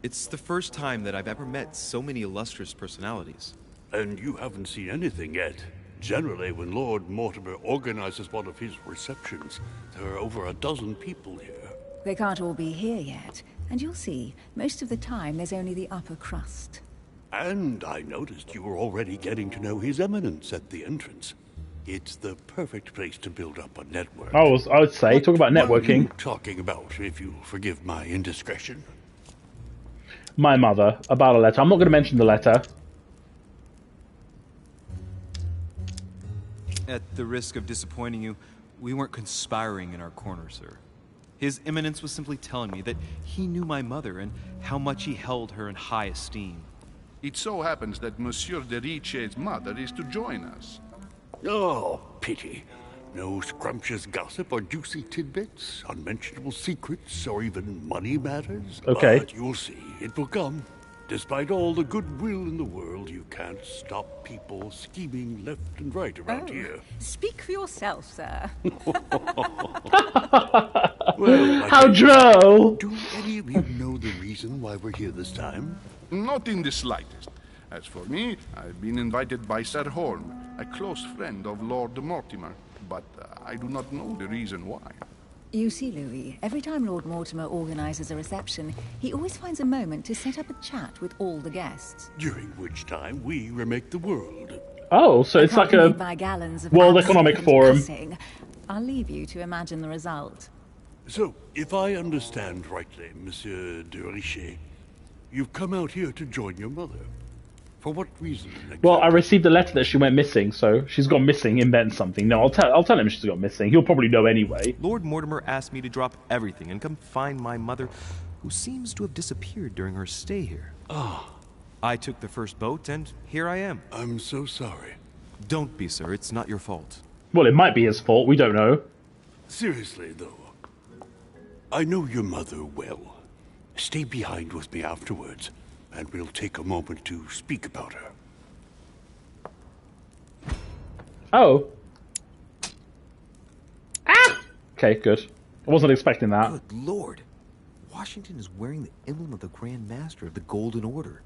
It's the first time that I've ever met so many illustrious personalities. And you haven't seen anything yet. Generally, when Lord Mortimer organizes one of his receptions, there are over a dozen people here. They can't all be here yet, and you'll see, most of the time there's only the upper crust. And I noticed you were already getting to know His Eminence at the entrance. It's the perfect place to build up a network. I would say, talk about What are networking. you talking about, if you'll forgive my indiscretion? My mother, about a letter. I'm not going to mention the letter. At the risk of disappointing you, we weren't conspiring in our corner, sir. His Eminence was simply telling me that he knew my mother and how much he held her in high esteem. It so happens that Monsieur de Richet's mother is to join us. Oh, pity. No scrumptious gossip or juicy tidbits, unmentionable secrets, or even money matters. Okay. But you'll see, it will come. Despite all the goodwill in the world, you can't stop people scheming left and right around here. Speak for yourself, sir. Well, How droll! do any of you know the reason why we're here this time? Not in the slightest. As for me, I've been invited by Sir Horn, a close friend of Lord Mortimer, but I do not know the reason why. You see, Louis, every time Lord Mortimer organizes a reception, he always finds a moment to set up a chat with all the guests. During which time we remake the world. Oh, so it's like a Accompanied by gallons of World absolute Economic Forum. pissing. I'll leave you to imagine the result. So, if I understand rightly, Monsieur de Richet, you've come out here to join your mother. For what reason? Well, I exactly? received a letter that she went missing, so she's gone missing. Invent something. No, I'll tell him she's gone missing. He'll probably know anyway. Lord Mortimer asked me to drop everything and come find my mother, who seems to have disappeared during her stay here. Ah, I took the first boat, and here I am. I'm so sorry. Don't be, sir. It's not your fault. Well, it might be his fault. We don't know. Seriously, though, I know your mother well. Stay behind with me afterwards, and we'll take a moment to speak about her. Oh. Ah! Okay, good. I wasn't expecting that. Good lord. Washington is wearing the emblem of the Grand Master of the Golden Order.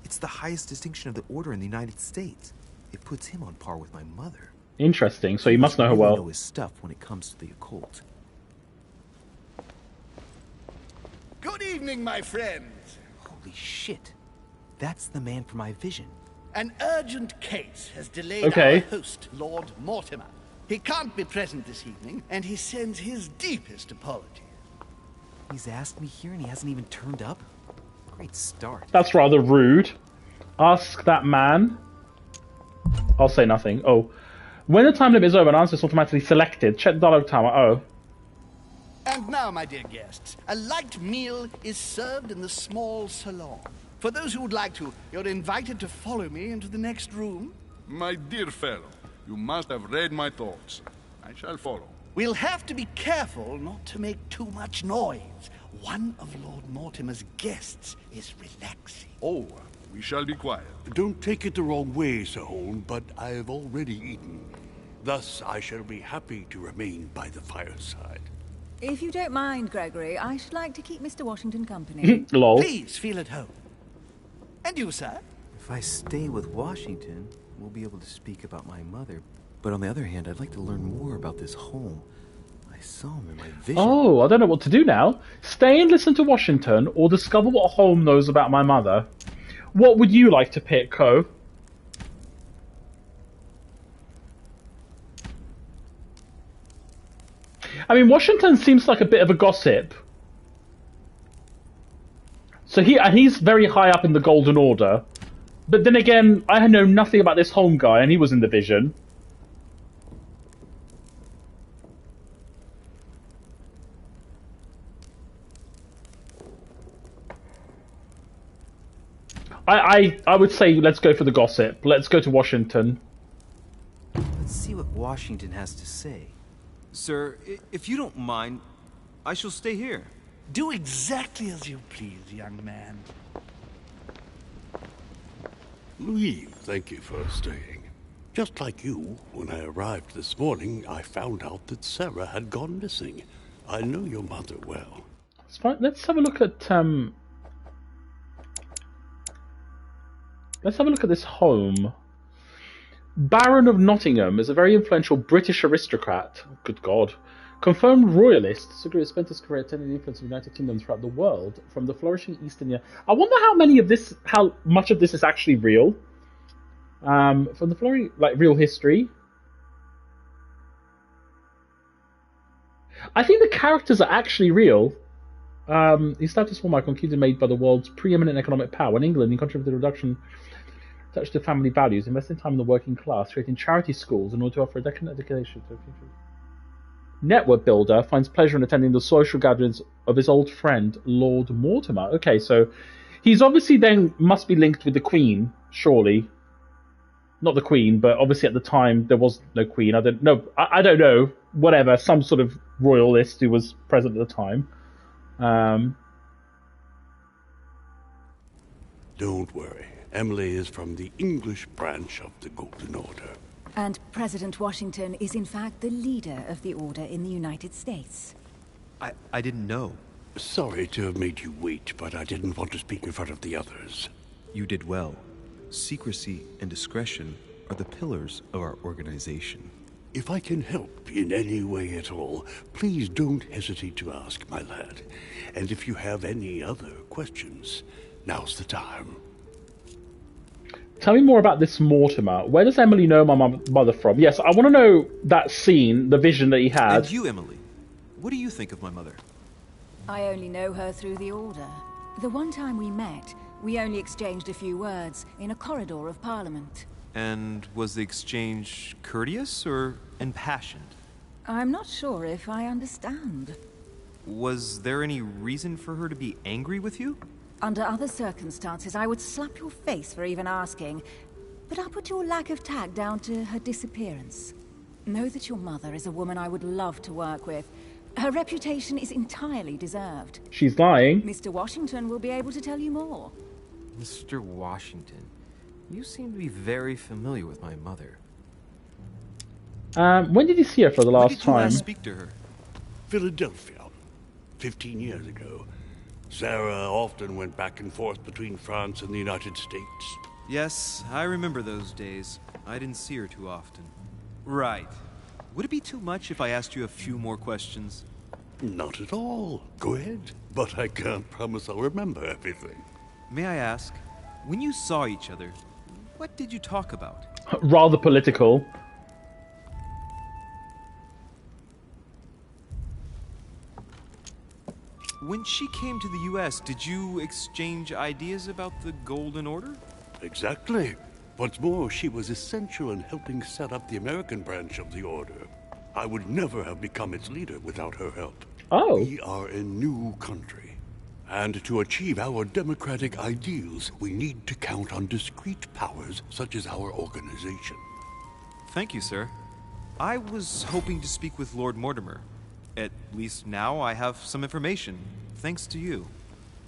It's the highest distinction of the order in the United States. It puts him on par with my mother. Interesting. So he must know her Really well. know his stuff when it comes to the occult. Good evening, my friends. Holy shit. That's the man for my vision. An urgent case has delayed Okay. our host, Lord Mortimer. He can't be present this evening, and he sends his deepest apologies. He's asked me here and he hasn't even turned up? Great start. That's rather rude. Ask that man. I'll say nothing. Oh. When the time limit is over, an answer is automatically selected. Check the dialogue timer. Oh. And now, my dear guests, a light meal is served in the small salon. For those who would like to, you're invited to follow me into the next room. My dear fellow, you must have read my thoughts. I shall follow. We'll have to be careful not to make too much noise. One of Lord Mortimer's guests is relaxing. Oh, we shall be quiet. Don't take it the wrong way, Sir Holm, but I have already eaten. Thus, I shall be happy to remain by the fireside. If you don't mind, Gregory, I should like to keep Mr. Washington company. Lol. Please feel at home. And you, sir? If I stay with Washington, we'll be able to speak about my mother. But on the other hand, I'd like to learn more about this home. I saw him in my vision. Oh, I don't know what to do now. Stay and listen to Washington, or discover what Holm knows about my mother. What would you like to pick, Co? I mean, Washington seems like a bit of a gossip. So he's very high up in the Golden Order. But then again, I know nothing about this Holm guy, and he was in the Vision. I would say let's go for the gossip. Let's go to Washington. Let's see what Washington has to say. Sir, if you don't mind, I shall stay here. Do exactly as you please, young man. Louis, thank you for staying. Just like you, when I arrived this morning, I found out that Sarah had gone missing. I know your mother well. Let's have a look at let's have a look at this Holm. Baron of Nottingham is a very influential British aristocrat. Good God. Confirmed royalist. Sigurd spent his career attending the influence of the United Kingdom throughout the world, from the flourishing Eastern Europe. I wonder how much of this is actually real. From the flourishing, real history. I think the characters are actually real. He started small by concluded made by the world's preeminent economic power in England. He contributed to the reduction touched to family values, investing time in the working class, creating charity schools in order to offer a decent education to the future. Network builder finds pleasure in attending the social gatherings of his old friend, Lord Mortimer. Okay, so he's obviously then must be linked with the Queen, surely. Not the Queen, but obviously at the time there was no Queen. I don't know. Whatever, some sort of royalist who was present at the time. Don't worry. Emily is from the English branch of the Golden Order. And President Washington is in fact the leader of the Order in the United States. I didn't know. Sorry to have made you wait, but I didn't want to speak in front of the others. You did well. Secrecy and discretion are the pillars of our organization. If I can help in any way at all, please don't hesitate to ask, my lad. And if you have any other questions, now's the time. Tell me more about this Mortimer. Where does Emily know my mother from? Yes, I want to know that scene, the vision that he had. And you, Emily, what do you think of my mother? I only know her through the Order. The one time we met, we only exchanged a few words in a corridor of Parliament. And was the exchange courteous or impassioned? I'm not sure if I understand. Was there any reason for her to be angry with you? Under other circumstances, I would slap your face for even asking, but I'll put your lack of tact down to her disappearance. Know that your mother is a woman I would love to work with. Her reputation is entirely deserved. She's lying. Mr. Washington will be able to tell you more. Mr. Washington, you seem to be very familiar with my mother. When did you see her for the last time? When did you last speak to her? Philadelphia, 15 years ago. Sarah often went back and forth between France and the United States. Yes, I remember those days. I didn't see her too often. Right. Would it be too much if I asked you a few more questions? Not at all. Go ahead. But I can't promise I'll remember everything. May I ask, when you saw each other, what did you talk about? Rather political. When she came to the U.S., did you exchange ideas about the Golden Order? Exactly. What's more, she was essential in helping set up the American branch of the Order. I would never have become its leader without her help. Oh. We are a new country. And to achieve our democratic ideals, we need to count on discrete powers such as our organization. Thank you, sir. I was hoping to speak with Lord Mortimer. At least now I have some information, thanks to you.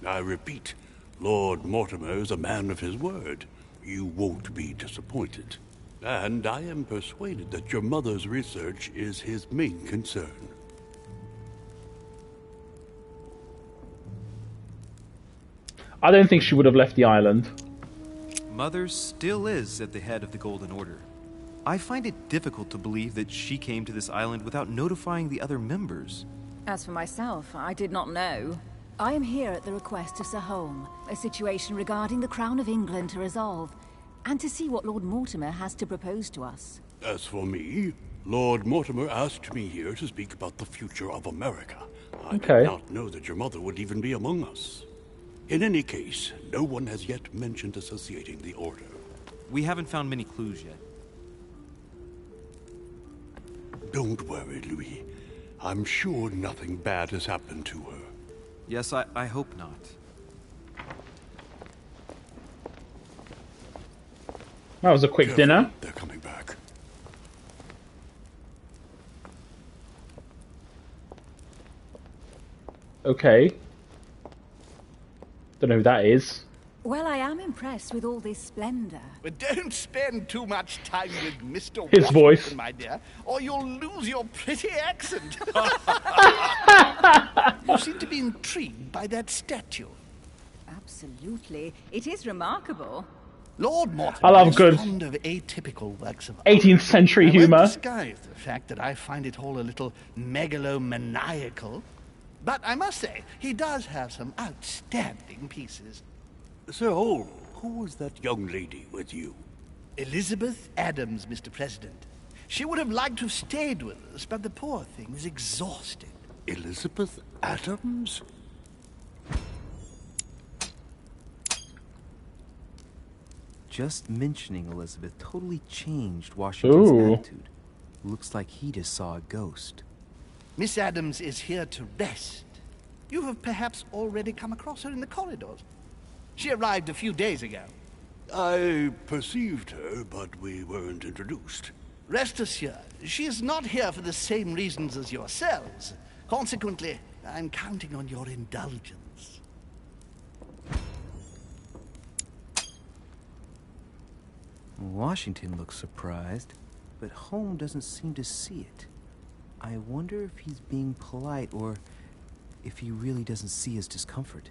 I repeat, Lord Mortimer is a man of his word. You won't be disappointed. And I am persuaded that your mother's research is his main concern. I don't think she would have left the island. Mother still is at the head of the Golden Order. I find it difficult to believe that she came to this island without notifying the other members. As for myself, I did not know. I am here at the request of Sir Holm, a situation regarding the Crown of England to resolve, and to see what Lord Mortimer has to propose to us. As for me, Lord Mortimer asked me here to speak about the future of America. I did not know that your mother would even be among us. In any case, no one has yet mentioned associating the Order. We haven't found many clues yet. Don't worry, Louis. I'm sure nothing bad has happened to her. Yes, I hope not. That was a quick dinner. They're coming back. Okay. Don't know who that is. Well, I am impressed with all this splendor. But don't spend too much time with Mr. His Washington, voice. my dear, or you'll lose your pretty accent. You seem to be intrigued by that statue. Absolutely. It is remarkable. Lord Mortimer I love is good fond of atypical works of art. 18th century I humor. won't disguise the fact that I find it all a little megalomaniacal. But I must say, he does have some outstanding pieces. Sir Holm, who was that young lady with you? Elizabeth Adams, Mr. President. She would have liked to have stayed with us, but the poor thing is exhausted. Elizabeth Adams? Just mentioning Elizabeth totally changed Washington's attitude. Looks like he just saw a ghost. Miss Adams is here to rest. You have perhaps already come across her in the corridors. She arrived a few days ago. I perceived her, but we weren't introduced. Rest assured, she is not here for the same reasons as yourselves. Consequently, I'm counting on your indulgence. Washington looks surprised, but Holm doesn't seem to see it. I wonder if he's being polite or if he really doesn't see his discomfort.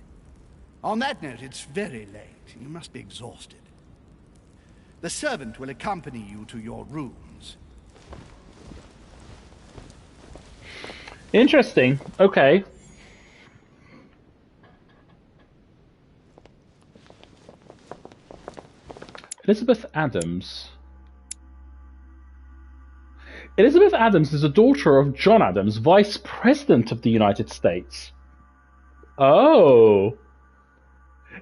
On that note, it's very late. You must be exhausted. The servant will accompany you to your rooms. Interesting. Okay. Elizabeth Adams. Elizabeth Adams is the daughter of John Adams, Vice President of the United States. Oh.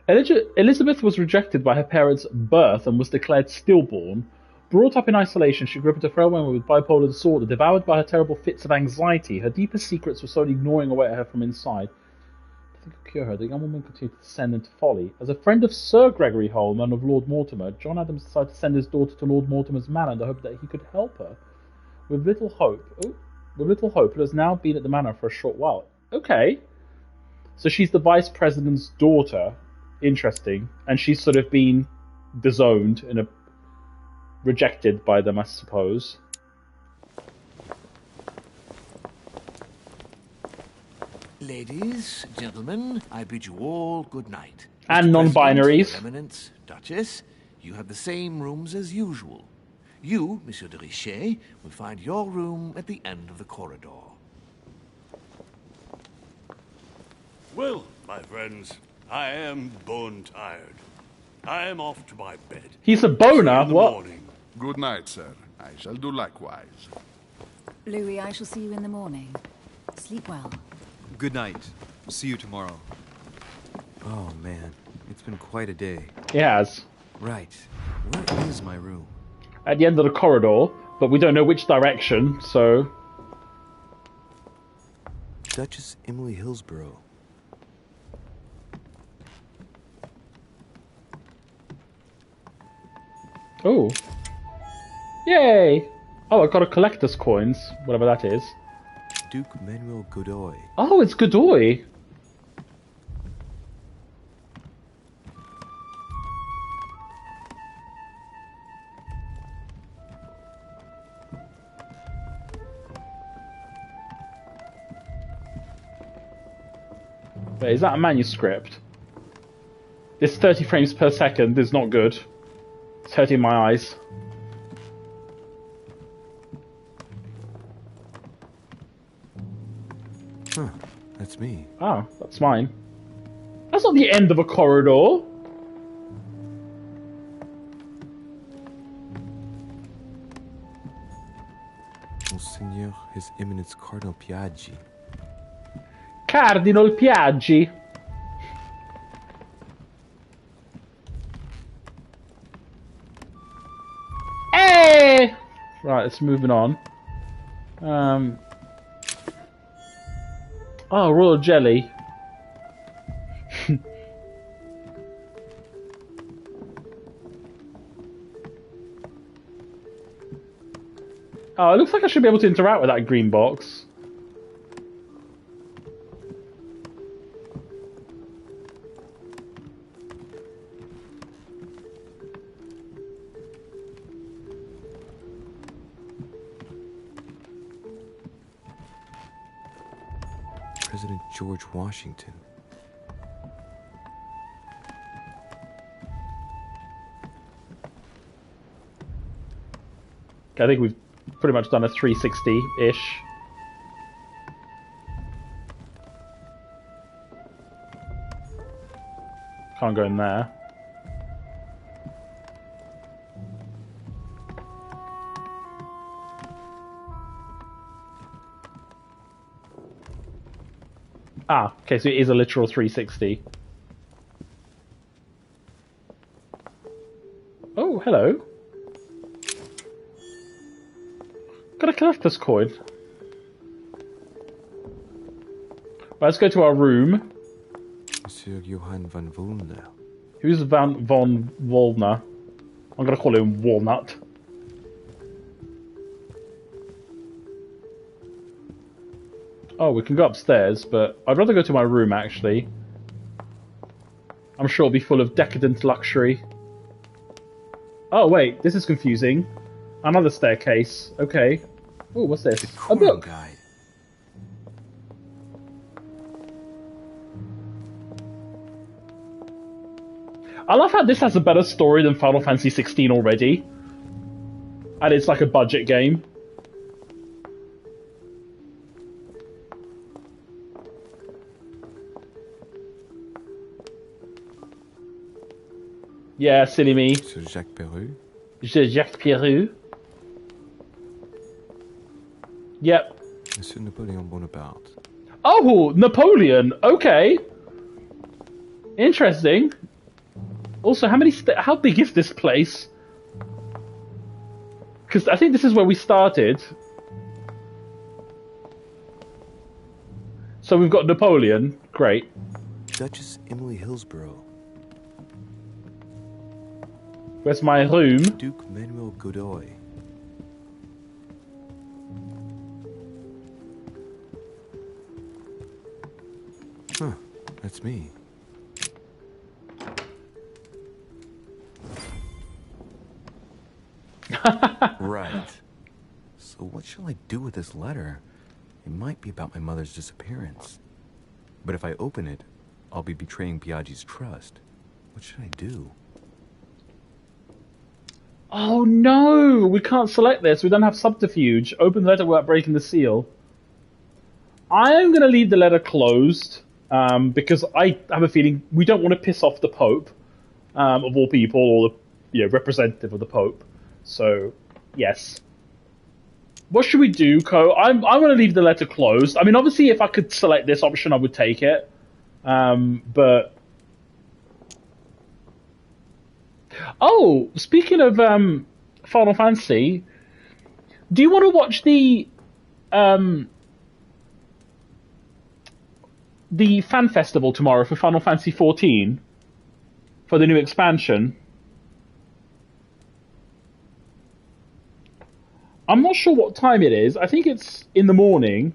Elizabeth was rejected by her parents' birth and was declared stillborn. Brought up in isolation, she grew up into a frail woman with bipolar disorder. Devoured by her terrible fits of anxiety, her deepest secrets were slowly gnawing away at her from inside. To cure her, the young woman continued to descend into folly. As a friend of Sir Gregory Holm and of Lord Mortimer, John Adams decided to send his daughter to Lord Mortimer's manor in the hope that he could help her. With little hope, it has now been at the manor for a short while. Okay. So she's the vice president's daughter. Interesting. And she's sort of been disowned and rejected by them, I suppose. Ladies, gentlemen, I bid you all good night. And non-binaries. Eminence, Duchess, you have the same rooms as usual. You, Monsieur de Richet, will find your room at the end of the corridor. Well, my friends, I am bone-tired. I am off to my bed. He's a boner, what? Morning. Good night, sir. I shall do likewise. Louis, I shall see you in the morning. Sleep well. Good night. See you tomorrow. Oh, man. It's been quite a day. It has. Right. Where is my room? At the end of the corridor, but we don't know which direction, so... Duchess Emily Hillsborough. Oh. Yay! Oh, I got a collector's coins, whatever that is. Duke Manuel Godoy. Oh, it's Godoy! Wait, is that a manuscript? This 30 frames per second is not good. It's hurting my eyes. Huh, that's me. Oh, that's mine. That's not the end of a corridor. Monseigneur, His Eminence Cardinal Piaggi. Cardinal Piaggi. Hey! Right, let's moving on. Oh, royal jelly. Oh, it looks like I should be able to interact with that green box. President George Washington. I think we've pretty much done a 360-ish. Can't go in there. Ah, okay, so it is a literal 360. Oh, hello. Got a collector's coin. Right, let's go to our room. Monsieur Johann van Volner. Who's von Volner? I'm gonna call him Walnut. Oh, we can go upstairs, but I'd rather go to my room, actually. I'm sure it'll be full of decadent luxury. Oh wait, this is confusing. Another staircase. Okay. Oh, what's this? A book. Guide. I love how this has a better story than Final Fantasy 16 already. And it's like a budget game. Yeah, silly me. So Jacques Peru? Jacques Peru. Yep. Monsieur Napoleon Bonaparte. Oh, Napoleon. Okay. Interesting. Also, how big is this place? Because I think this is where we started. So we've got Napoleon. Great. Duchess Emily Hillsborough. Where's my room? Duke Manuel Godoy. Huh, that's me. Right. So what shall I do with this letter? It might be about my mother's disappearance. But if I open it, I'll be betraying Biaggi's trust. What should I do? Oh no! We can't select this. We don't have subterfuge. Open the letter without breaking the seal. I am going to leave the letter closed because I have a feeling we don't want to piss off the Pope, of all people, or the representative of the Pope. So, yes. What should we do, Co? I'm going to leave the letter closed. I mean, obviously, if I could select this option, I would take it. But... Oh, speaking of Final Fantasy, do you want to watch the fan festival tomorrow for Final Fantasy 14 for the new expansion? I'm not sure what time it is. I think it's in the morning.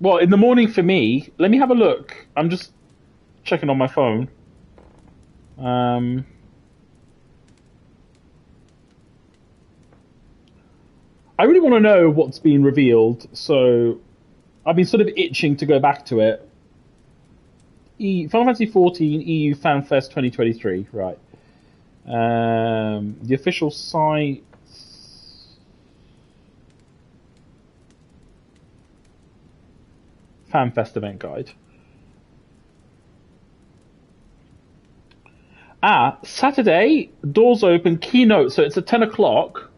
Well, in the morning for me. Let me have a look. I'm just checking on my phone. I really want to know what's been revealed, so I've been sort of itching to go back to it. Final Fantasy 14 EU FanFest 2023, right. The official site... FanFest event guide. Saturday, doors open, keynote, so it's at 10 o'clock.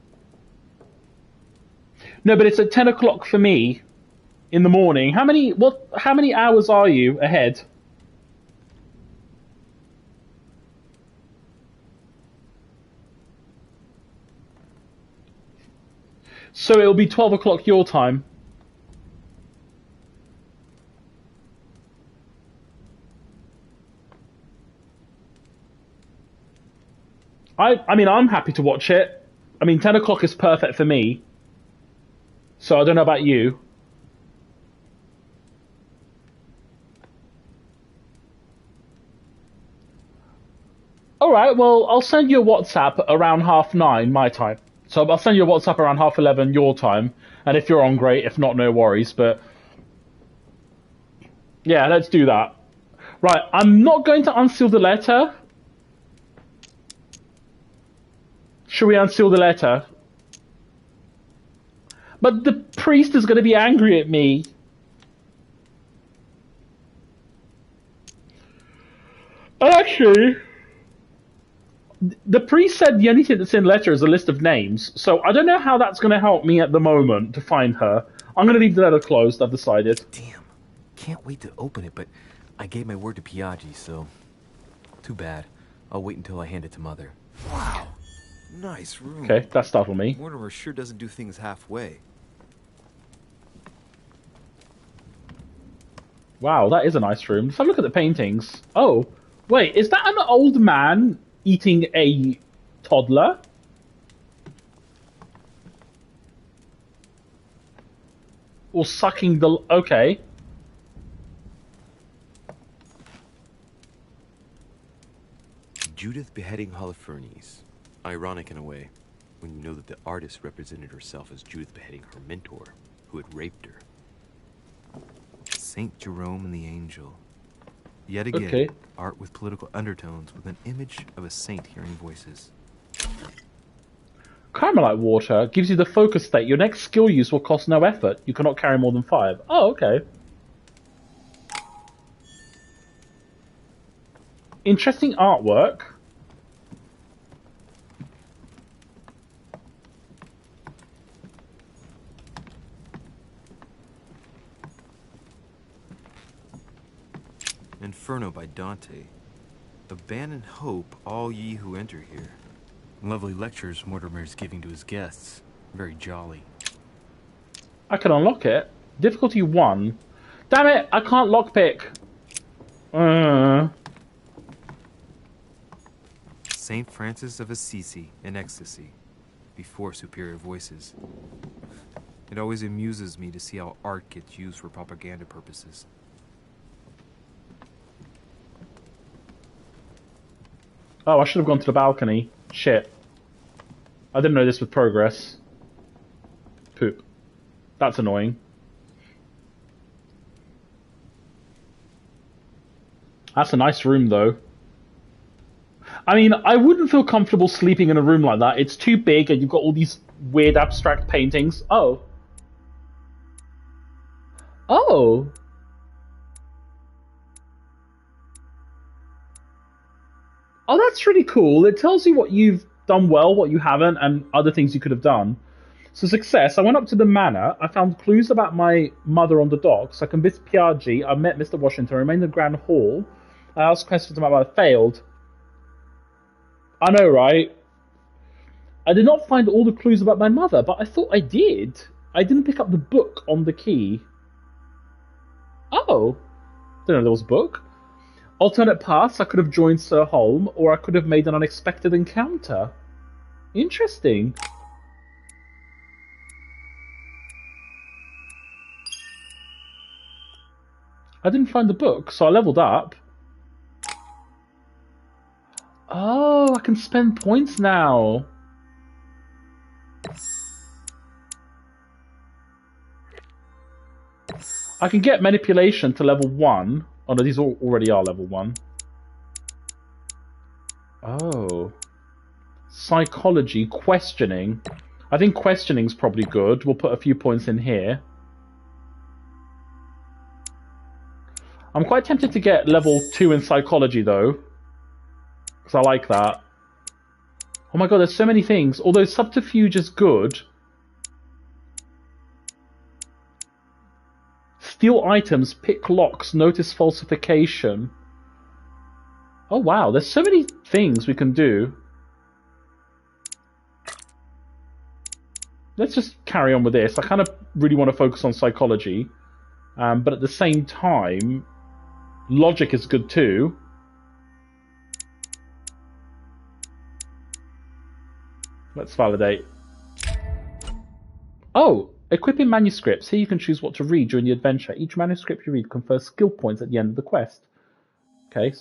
No, but it's at 10 o'clock for me in the morning. How many hours are you ahead? So it'll be 12 o'clock your time. I mean, I'm happy to watch it. I mean, 10 o'clock is perfect for me. So I don't know about you. Alright, well, I'll send you a WhatsApp around 9:30 my time. So I'll send you a WhatsApp around 11:30 your time. And if you're on, great. If not, no worries. But yeah, let's do that. Right, I'm not going to unseal the letter. Should we unseal the letter? But the priest is going to be angry at me. Actually, the priest said the only thing that's in the letter is a list of names, so I don't know how that's going to help me at the moment to find her. I'm going to leave the letter closed, I've decided. Damn. Can't wait to open it, but I gave my word to Biaggi, so... Too bad. I'll wait until I hand it to Mother. Wow. Nice room. Okay, that startled me. Mortimer sure doesn't do things halfway. Wow, that is a nice room. Let's have a look at the paintings. Oh, wait, is that an old man eating a toddler? Or sucking the... Okay. Judith beheading Holofernes. Ironic in a way, when you know that the artist represented herself as Judith beheading her mentor, who had raped her. Saint Jerome and the Angel. Yet again, okay. Art with political undertones with an image of a saint hearing voices. Carmelite water gives you the focus state. Your next skill use will cost no effort. You cannot carry more than 5. Oh, okay. Interesting artwork. Inferno by Dante. Abandon hope, all ye who enter here. Lovely lectures Mortimer's giving to his guests. Very jolly. I can unlock it. Difficulty 1. Damn it! I can't lockpick. Saint Francis of Assisi in ecstasy, before superior voices. It always amuses me to see how art gets used for propaganda purposes. Oh, I should have gone to the balcony. Shit. I didn't know this would progress. Poop. That's annoying. That's a nice room, though. I mean, I wouldn't feel comfortable sleeping in a room like that. It's too big and you've got all these weird abstract paintings. Oh. Oh. Oh, that's really cool. It tells you what you've done well, what you haven't, and other things you could have done. So success, I went up to the manor, I found clues about my mother on the docks, I convinced Piaggi, I met Mr. Washington, I remained in the Grand Hall, I asked questions about what I failed. I know, right? I did not find all the clues about my mother, but I thought I did. I didn't pick up the book on the key. Oh. Didn't know there was a book. Alternate paths, I could have joined Sir Holm, or I could have made an unexpected encounter. Interesting. I didn't find the book, so I leveled up. Oh, I can spend points now. I can get manipulation to level 1. Oh no, these already are level 1. Oh. Psychology, questioning. I think questioning's probably good. We'll put a few points in here. I'm quite tempted to get level 2 in psychology though. Because I like that. Oh my god, there's so many things. Although subterfuge is good. Steal items, pick locks, notice falsification. Oh wow, there's so many things we can do. Let's just carry on with this. I kind of really want to focus on psychology. But at the same time, logic is good too. Let's validate. Oh! Equipping manuscripts. Here you can choose what to read during the adventure. Each manuscript you read confers skill points at the end of the quest. Okay.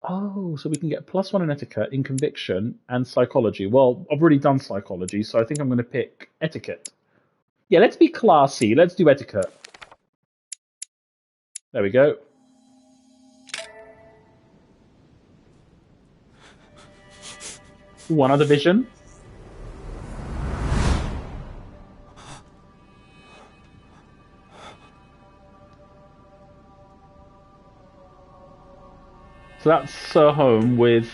Oh, so we can get +1 in etiquette, in conviction, and psychology. Well, I've already done psychology, so I think I'm going to pick etiquette. Yeah, let's be classy. Let's do etiquette. There we go. Ooh, another vision. So that's Sir Holm with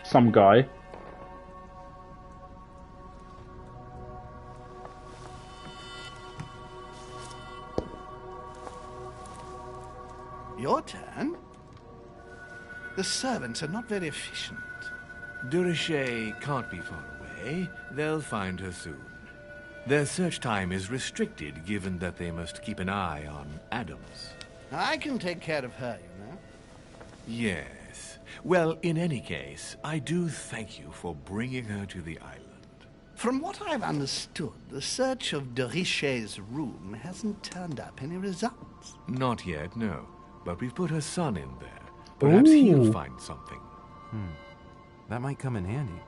some guy. Your turn? The servants are not very efficient. Durocher can't be far away. They'll find her soon. Their search time is restricted, given that they must keep an eye on Adams. I can take care of her, you know. Yes. Well, in any case, I do thank you for bringing her to the island. From what I've understood, the search of de Richet's room hasn't turned up any results. Not yet, no. But we've put her son in there. Perhaps he'll find something. That might come in handy.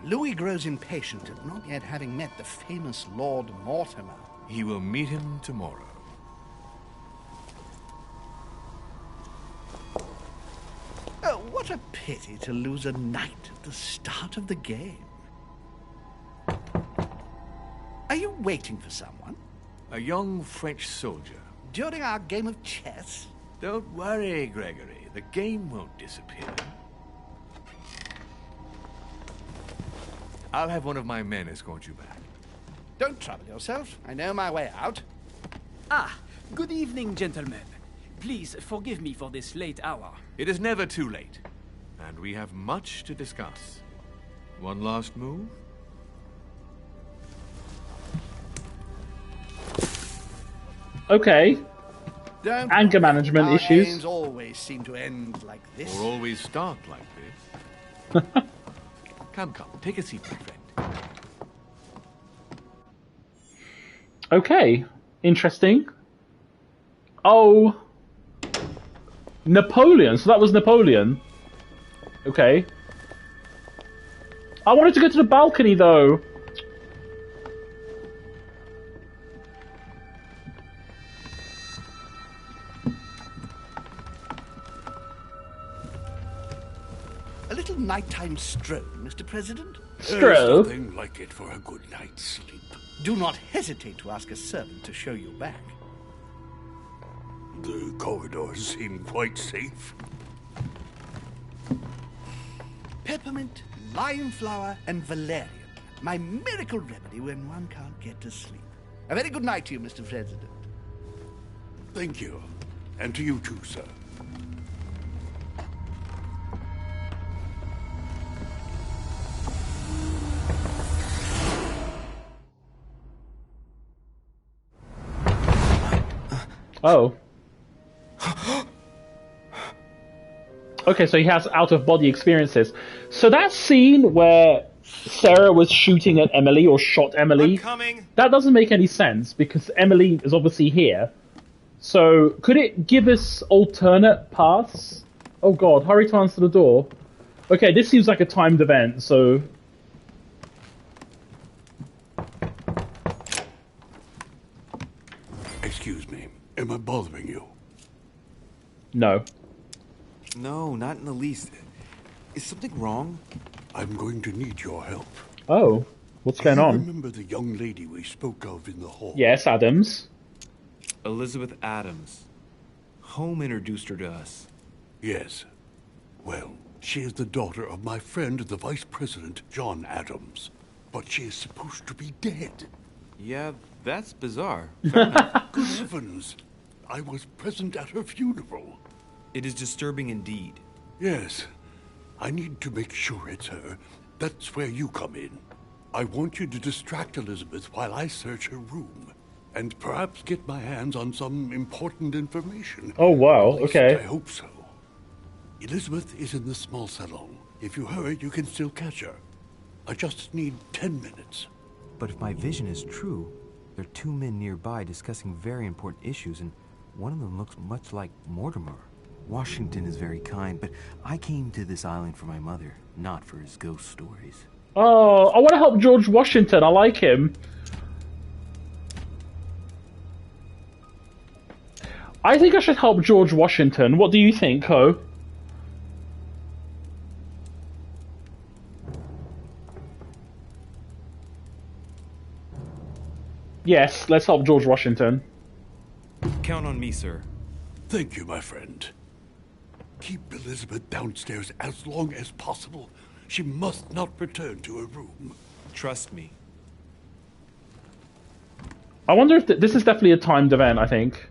Louis grows impatient at not yet having met the famous Lord Mortimer. He will meet him tomorrow. Oh, what a pity to lose a knight at the start of the game. Are you waiting for someone? A young French soldier. During our game of chess? Don't worry, Gregory. The game won't disappear. I'll have one of my men escort you back. Don't trouble yourself. I know my way out. Ah, good evening, gentlemen. Please forgive me for this late hour. It is never too late, and we have much to discuss. One last move? Okay. Anger management our issues. games always seem to end like this. Or always start like this. Come, take a seat, my friend. Okay, interesting. Oh, Napoleon. So that was Napoleon. Okay. I wanted to go to the balcony, though. A little nighttime stroll, Mr. President? Stroll? There's nothing like it for a good night's sleep. Do not hesitate to ask a servant to show you back. The corridors seem quite safe. Peppermint, lime flower, and valerian. My miracle remedy when one can't get to sleep. A very good night to you, Mr. President. Thank you. And to you too, sir. Oh. Okay, so he has out-of-body experiences. So that scene where Sarah was shooting at Emily, or shot Emily, that doesn't make any sense, because Emily is obviously here. So, could it give us alternate paths? Oh god, hurry to answer the door. Okay, this seems like a timed event, so... Excuse me, am I bothering you? No. No, not in the least. Is something wrong? I'm going to need your help. Oh, what's going on? Remember the young lady we spoke of in the hall? Yes, Adams. Elizabeth Adams. Home introduced her to us. Yes. Well, she is the daughter of my friend, the Vice President, John Adams. But she is supposed to be dead. Yeah, that's bizarre. Good heavens! I was present at her funeral. It is disturbing indeed. Yes. I need to make sure it's her. That's where you come in. I want you to distract Elizabeth while I search her room. And perhaps get my hands on some important information. Oh, wow, At least okay. I hope so. Elizabeth is in the small salon. If you hurry, you can still catch her. I just need 10 minutes. But if my vision is true, there are two men nearby discussing very important issues, and one of them looks much like Mortimer. Washington is very kind, but I came to this island for my mother, not for his ghost stories. Oh, I want to help George Washington. I like him. I think I should help George Washington. What do you think, Ho? Yes, let's help George Washington. Count on me, sir. Thank you, my friend. Keep Elizabeth downstairs as long as possible. She must not return to her room. Trust me. I wonder if this is definitely a timed event, I think.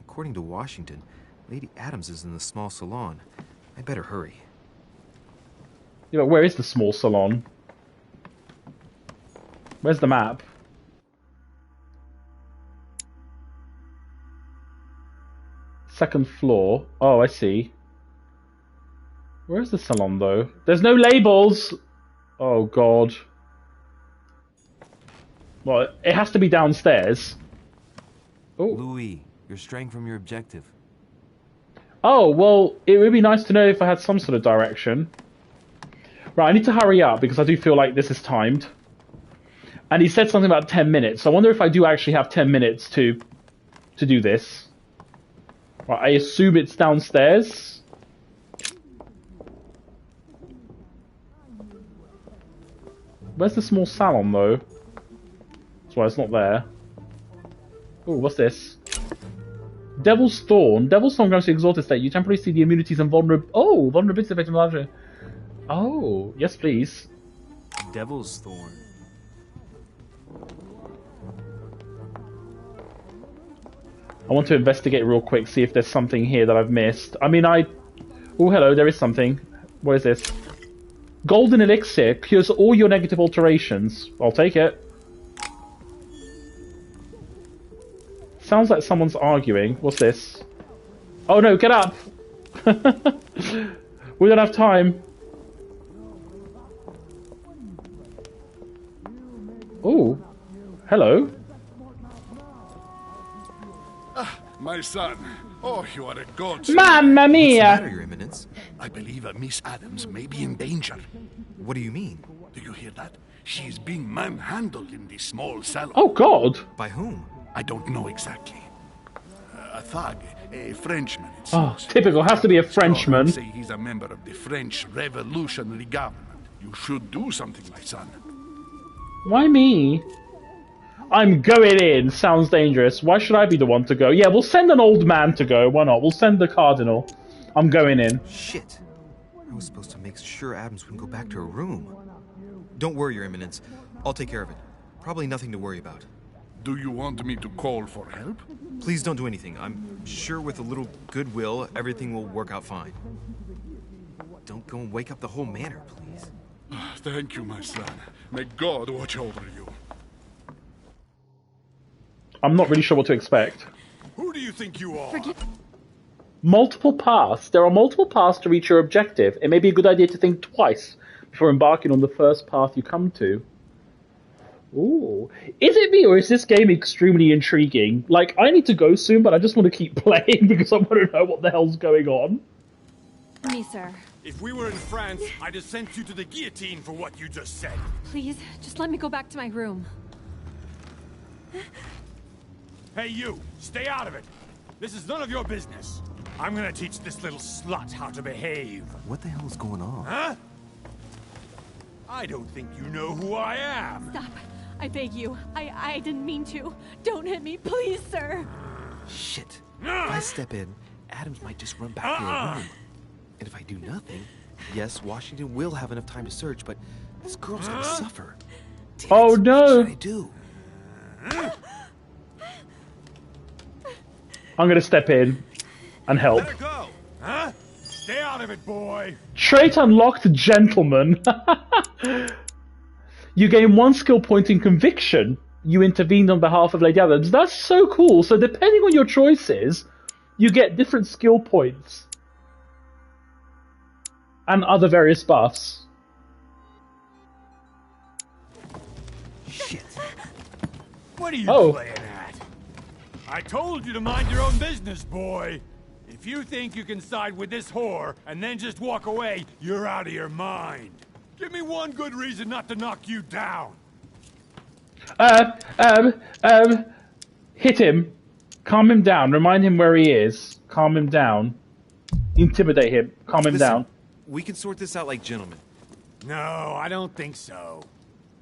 According to Washington, Lady Adams is in the small salon. I better hurry. Yeah, but where is the small salon? Where's the map? Second floor. Oh, I see. Where's the salon, though? There's no labels! Oh, God. Well, it has to be downstairs. Oh. Louis, you're straying from your objective. Oh, well, it would be nice to know if I had some sort of direction. Right, I need to hurry up because I do feel like this is timed. And he said something about 10 minutes, so I wonder if I do actually have 10 minutes to do this. Right, I assume it's downstairs. Where's the small salon, though? That's why it's not there. Oh, what's this? Devil's Thorn. Devil's Thorn goes to exalted state. You temporarily see the immunities and vulnerabilities affecting the larger. Oh, yes, please. Devil's Thorn. I want to investigate real quick, see if there's something here that I've missed. I mean, oh, hello, there is something. What is this? Golden Elixir cures all your negative alterations. I'll take it. Sounds like someone's arguing. What's this? Oh no, get up! We don't have time. Oh, hello. My son. Oh, you are a god. Mamma mia! What's the matter, Your Eminence? I believe Miss Adams may be in danger. What do you mean? Do you hear that? She is being manhandled in the small salon. Oh, God! By whom? I don't know exactly. A thug, a Frenchman. It Oh, seems. typical. Has to be a Frenchman. Say he's a member of the French Revolutionary Government. You should do something, my son. Why me? I'm going in. Sounds dangerous. Why should I be the one to go? Yeah, we'll send an old man to go. Why not? We'll send the Cardinal. I'm going in. Shit. I was supposed to make sure Adams wouldn't go back to her room. Don't worry, Your Eminence. I'll take care of it. Probably nothing to worry about. Do you want me to call for help? Please don't do anything. I'm sure with a little goodwill, everything will work out fine. Don't go and wake up the whole manor, please. Thank you, my son. May God watch over you. I'm not really sure what to expect. Who do you think you are? Multiple paths. There are multiple paths to reach your objective. It may be a good idea to think twice before embarking on the first path you come to. Ooh. Is it me, or is this game extremely intriguing? Like, I need to go soon, but I just want to keep playing because I want to know what the hell's going on. Me, sir. If we were in France, I'd have sent you to the guillotine for what you just said. Please, just let me go back to my room. Hey, you! Stay out of it! This is none of your business. I'm gonna teach this little slut how to behave. What the hell is going on? Huh? I don't think you know who I am. Stop. I beg you. I didn't mean to. Don't hit me, please, sir. Shit. If I step in, Adams might just run back to her room. And if I do nothing, yes, Washington will have enough time to search, but this girl's gonna suffer. Damn Oh it, no! What should I do? I'm gonna step in and help. Let her go! Huh? Stay out of it, boy! Trait unlocked, gentlemen. You gain 1 skill point in conviction. You intervened on behalf of Lady Adams. That's so cool. So depending on your choices, you get different skill points. And other various buffs. Shit. What are you Oh. playing at? I told you to mind your own business, boy. If you think you can side with this whore and then just walk away, you're out of your mind. Give me one good reason not to knock you down. Hit him. Calm him down. Remind him where he is. Calm him down. Intimidate him. Calm him Listen, down. we can sort this out like gentlemen. No, I don't think so.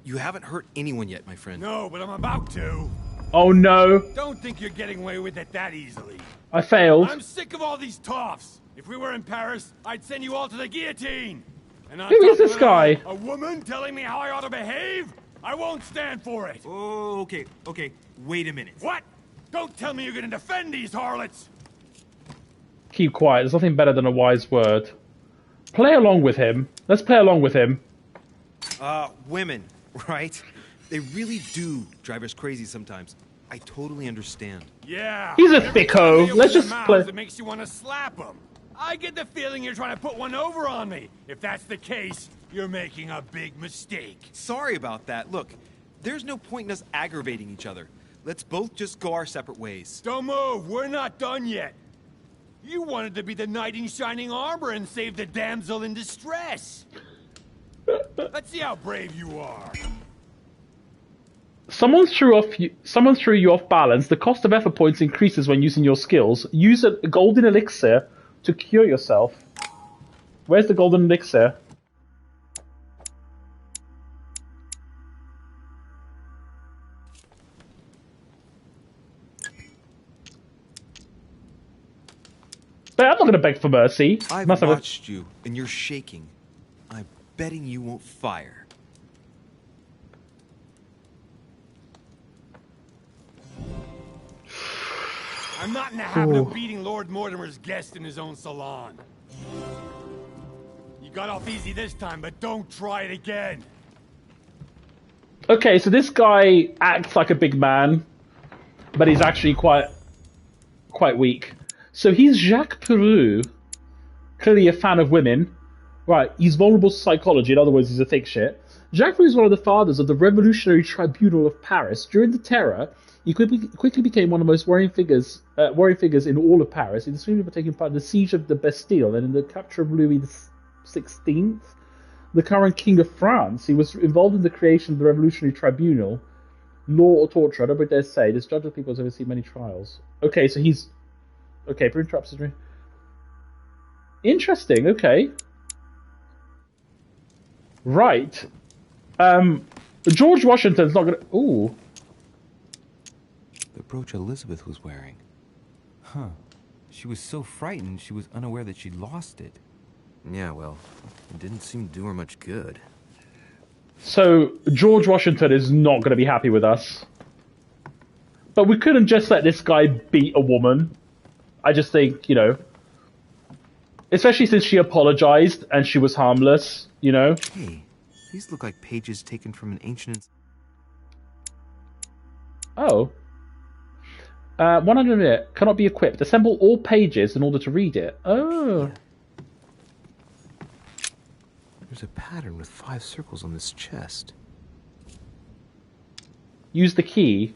You haven't hurt anyone yet, my friend. No, but I'm about to. Oh no. Don't think you're getting away with it that easily. I failed. I'm sick of all these toffs. If we were in Paris, I'd send you all to the guillotine. And on Who top is this of it all, guy? A woman telling me how I ought to behave? I won't stand for it. Oh, okay. Wait a minute. What? Don't tell me you're gonna defend these harlots. Keep quiet. There's nothing better than a wise word. Play along with him. Let's play along with him. Women, right? They really do drive us crazy sometimes. I totally understand. Yeah. He's a thicko. Let's just play. It makes you want to slap him. I get the feeling you're trying to put one over on me. If that's the case, you're making a big mistake. Sorry about that. Look, there's no point in us aggravating each other. Let's both just go our separate ways. Don't move. We're not done yet. You wanted to be the knight in shining armor and save the damsel in distress. Let's see how brave you are. Someone threw you off balance. The cost of effort points increases when using your skills. Use a golden elixir to cure yourself. Where's the golden elixir? But I'm not going to beg for mercy. I've watched you, and you're shaking. I'm betting you won't fire. I'm not in the habit of beating Lord Mortimer's guest in his own salon. You got off easy this time, but don't try it again. Okay, so this guy acts like a big man, but he's actually quite weak. So he's Jacques Peroux, clearly a fan of women. Right, he's vulnerable to psychology, in other words, he's a thick shit. Jacques Peroux is one of the fathers of the Revolutionary Tribunal of Paris. During the Terror, he quickly became one of the most worrying figures in all of Paris. He was extremely taking part in the siege of the Bastille and in the capture of Louis XVI, the current King of France. He was involved in the creation of the Revolutionary Tribunal, law or torture, I don't dare say. This judge of people has overseen many trials. Okay, so he's... Okay, Peroux interrupts his... Interesting, okay. Right. George Washington's not gonna... Ooh. The brooch Elizabeth was wearing. Huh. She was so frightened she was unaware that she'd lost it. Yeah, well, it didn't seem to do her much good. So, George Washington is not going to be happy with us. But we couldn't just let this guy beat a woman. I just think, you know... Especially since she apologized and she was harmless, you know? Hey, these look like pages taken from an ancient... Oh. 100 minute cannot be equipped. Assemble all pages in order to read it. Oh. There's a pattern with 5 circles on this chest. Use the key.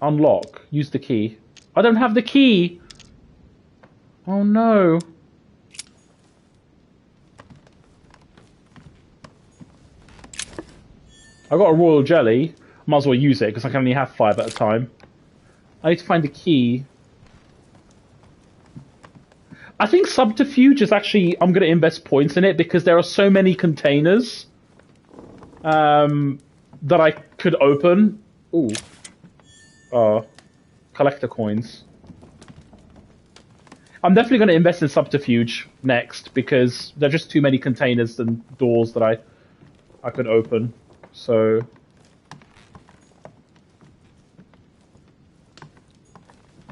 Unlock. Use the key. I don't have the key! Oh no. I got a royal jelly. Might as well use it because I can only have 5 at a time. I need to find the key. I think subterfuge is actually... I'm going to invest points in it because there are so many containers that I could open. Ooh. Collector coins. I'm definitely going to invest in subterfuge next because there are just too many containers and doors that I could open. So...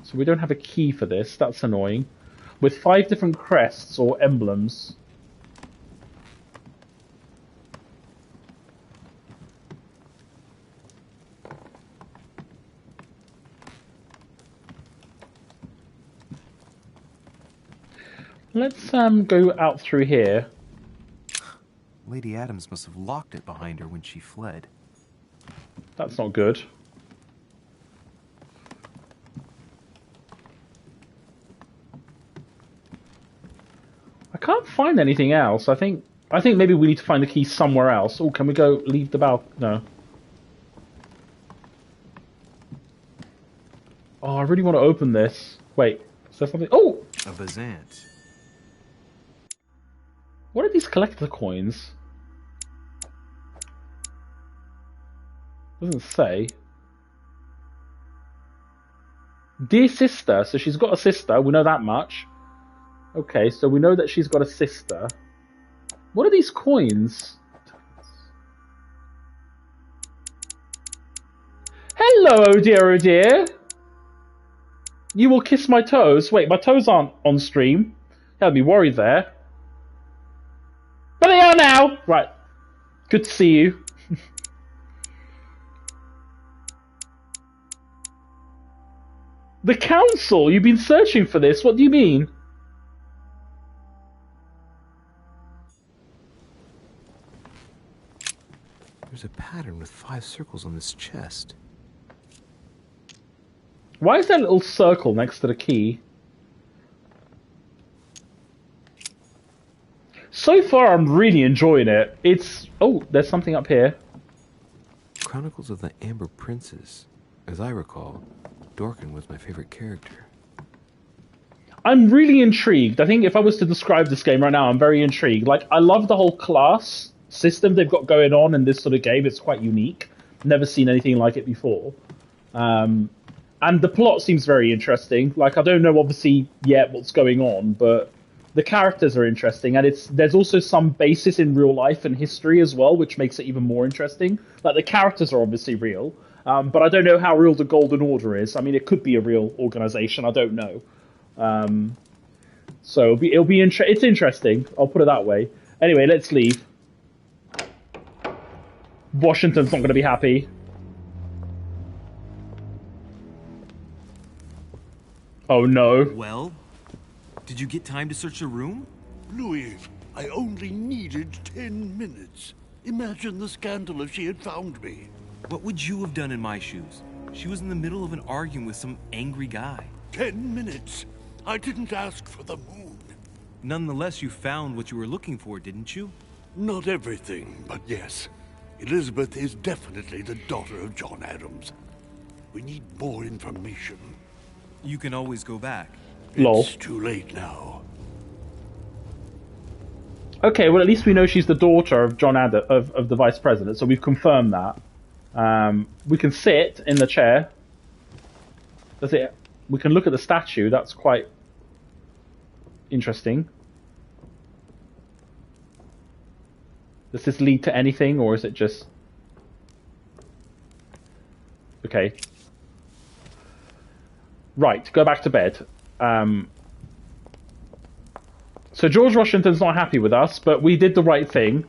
So we don't have a key for this, that's annoying. With 5 different crests or emblems. Let's go out through here. Lady Adams must have locked it behind her when she fled. That's not good. I can't find anything else. I think maybe we need to find the key somewhere else. Oh, can we go leave the balcony? No. Oh, I really want to open this. Wait, is there something? Oh! A Bazant. What are these collector coins? Doesn't say. Dear sister. So she's got a sister. We know that much. Okay, so we know that she's got a sister. What are these coins? Hello, oh dear, oh dear. You will kiss my toes. Wait, my toes aren't on stream. Had me worried there. But they are now! Right. Good to see you. The council? You've been searching for this? What do you mean? There's a pattern with 5 circles on this chest. Why is there a little circle next to the key? So far, I'm really enjoying it. It's... Oh, there's something up here. Chronicles of the Amber Princes. As I recall, Dorkin was my favorite character. I'm really intrigued. I think if I was to describe this game right now, I'm very intrigued. Like, I love the whole class system they've got going on in this sort of game. It's quite unique. Never seen anything like it before. And the plot seems very interesting. Like, I don't know, obviously, yet what's going on, but the characters are interesting. And there's also some basis in real life and history as well, which makes it even more interesting. Like, the characters are obviously real. But I don't know how real the Golden Order is. I mean, it could be a real organization. I don't know. So it's interesting. I'll put it that way. Anyway, let's leave. Washington's not going to be happy. Oh no. Well, did you get time to search the room? Louis, I only needed 10 minutes. Imagine the scandal if she had found me. What would you have done in my shoes? She was in the middle of an argument with some angry guy. 10 minutes? I didn't ask for the moon. Nonetheless, you found what you were looking for, didn't you? Not everything, but yes. Elizabeth is definitely the daughter of John Adams. We need more information. You can always go back. Lol. It's too late now. Okay, well at least we know she's the daughter of John Adams, of the Vice President, so we've confirmed that. We can sit in the chair. That's it. We can look at the statue. That's quite interesting. Does this lead to anything, or is it just... Okay. Right, go back to bed. So George Washington's not happy with us, but we did the right thing.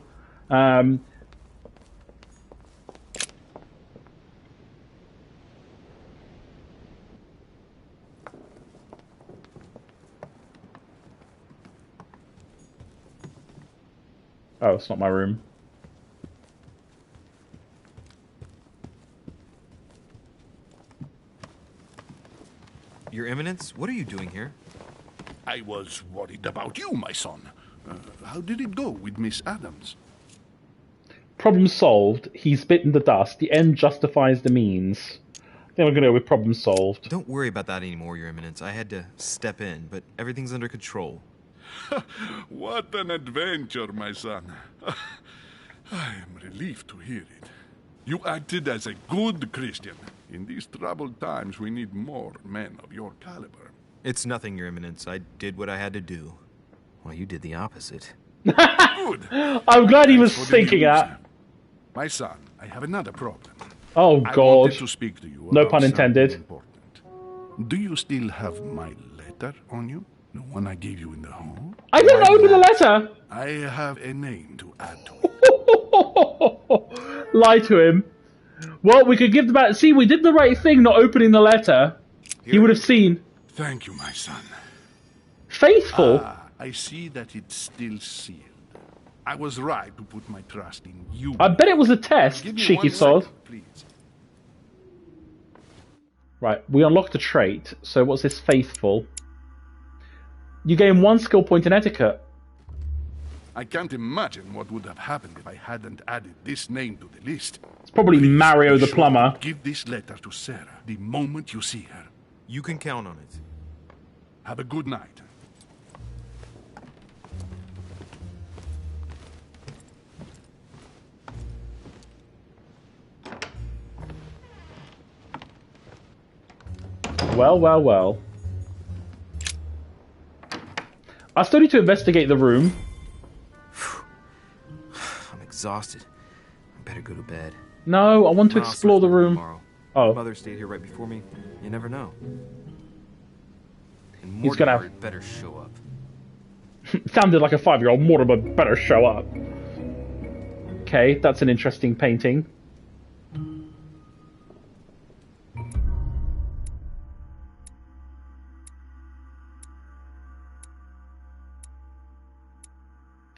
Oh, it's not my room. Your Eminence, what are you doing here? I was worried about you, my son. How did it go with Miss Adams? Problem solved. He's bitten the dust. The end justifies the means. I think we're going to go with problem solved. Don't worry about that anymore, Your Eminence. I had to step in, but everything's under control. What an adventure, my son. I am relieved to hear it. You acted as a good Christian. In these troubled times, we need more men of your caliber. It's nothing, Your Eminence. I did what I had to do. Well, you did the opposite. Good. I'm glad he was thinking that. My son, I have another problem. Oh, I God. wanted to speak to you No about pun intended. something important. Do you still have my letter on you? The one I gave you in the hall? I didn't open the letter! I have a name to add to it. Lie to him. Well, we could give the back. See, we did the right thing not opening the letter. He would have seen. Thank you, my son. Faithful? I see that it's still sealed. I was right to put my trust in you. I bet it was a test, Give me cheeky 1 sod. second, please. Right, we unlocked a trait. So what's this faithful? You gain 1 skill point in etiquette. I can't imagine what would have happened if I hadn't added this name to the list. It's probably Please Mario be the sure plumber. to give this letter to Sarah the moment you see her. You can count on it. Have a good night. Well, well, well. I still need to investigate the room. I'm exhausted. I better go to bed. No, I want to I'll explore search the room. tomorrow. Oh. Mother stayed here right before me. You never know. And He's gonna Mortimer have- better show up. Sounded like a 5-year-old. Mortimer better show up. Okay, that's an interesting painting.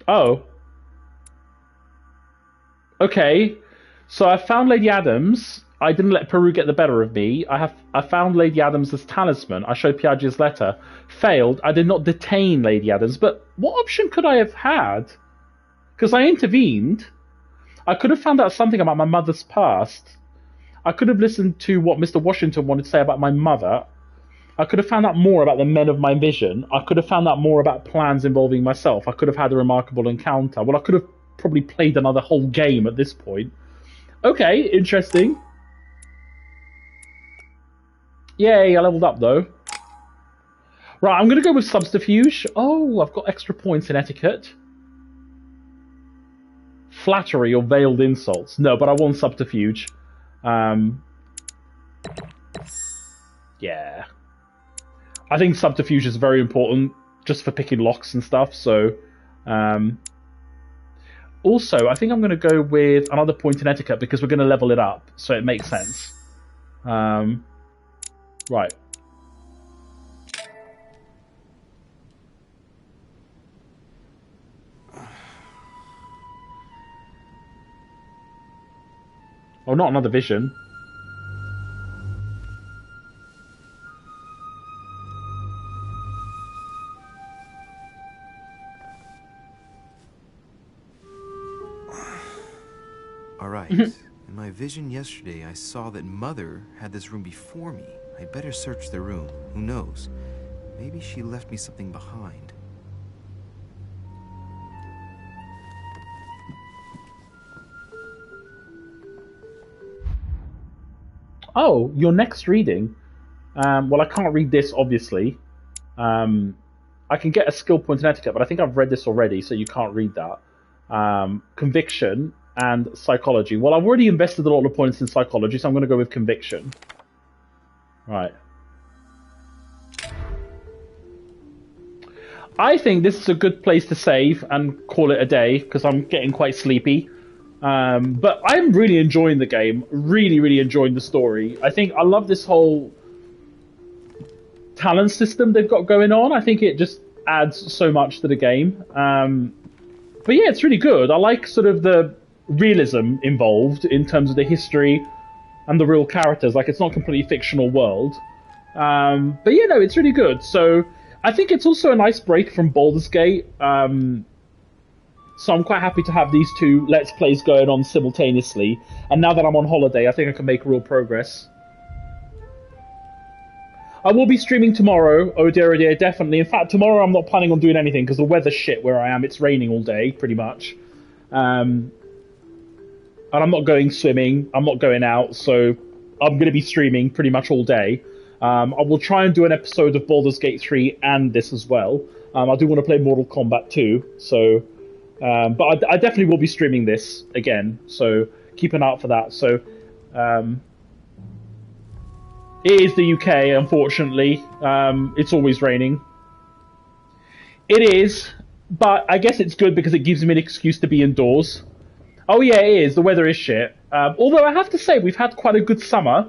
Oh. Okay. So I found Lady Adams. I didn't let Peru get the better of me. I found Lady Adams' talisman. I showed Piaggio's letter. Failed. I did not detain Lady Adams. But what option could I have had? Because I intervened. I could have found out something about my mother's past. I could have listened to what Mr. Washington wanted to say about my mother. I could have found out more about the men of my vision. I could have found out more about plans involving myself. I could have had a remarkable encounter. Well, I could have probably played another whole game at this point. Okay, interesting. Yay, I leveled up though. Right, I'm going to go with subterfuge. Oh, I've got extra points in etiquette. Flattery or veiled insults. No, but I want subterfuge. Yeah. I think subterfuge is very important just for picking locks and stuff, so... Also, I think I'm going to go with another point in etiquette because we're going to level it up, so it makes sense. Right. Oh, not another vision. Alright. In my vision yesterday, I saw that Mother had this room before me. I better search the room. Who knows? Maybe she left me something behind. Oh, your next reading. Well, I can't read this, obviously. I can get a skill point in etiquette, but I think I've read this already, so you can't read that. Conviction and psychology. Well, I've already invested a lot of points in psychology, so I'm going to go with conviction. Right. I think this is a good place to save and call it a day, because I'm getting quite sleepy. But I'm really enjoying the game. Really, really enjoying the story. I think I love this whole talent system they've got going on. I think it just adds so much to the game. But yeah, it's really good. I like sort of the realism involved in terms of the history and the real characters. Like, it's not a completely fictional world. But yeah, no, it's really good. So I think it's also a nice break from Baldur's Gate. So I'm quite happy to have these two Let's Plays going on simultaneously. And now that I'm on holiday, I think I can make real progress. I will be streaming tomorrow, oh dear, definitely. In fact, tomorrow I'm not planning on doing anything because the weather's shit where I am. It's raining all day, pretty much. And I'm not going swimming. I'm not going out, so I'm going to be streaming pretty much all day. I will try and do an episode of Baldur's Gate 3 and this as well. I do want to play Mortal Kombat 2, so... but I definitely will be streaming this again, so keep an eye out for that. So, it is the UK, unfortunately. It's always raining. It is, but I guess it's good because it gives me an excuse to be indoors. Oh yeah, it is. The weather is shit. Although I have to say, we've had quite a good summer.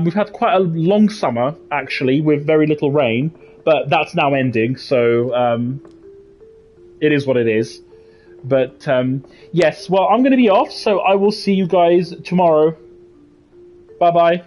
We've had quite a long summer, actually, with very little rain. But that's now ending, so it is what it is. But yes, well, I'm going to be off, so I will see you guys tomorrow. Bye-bye.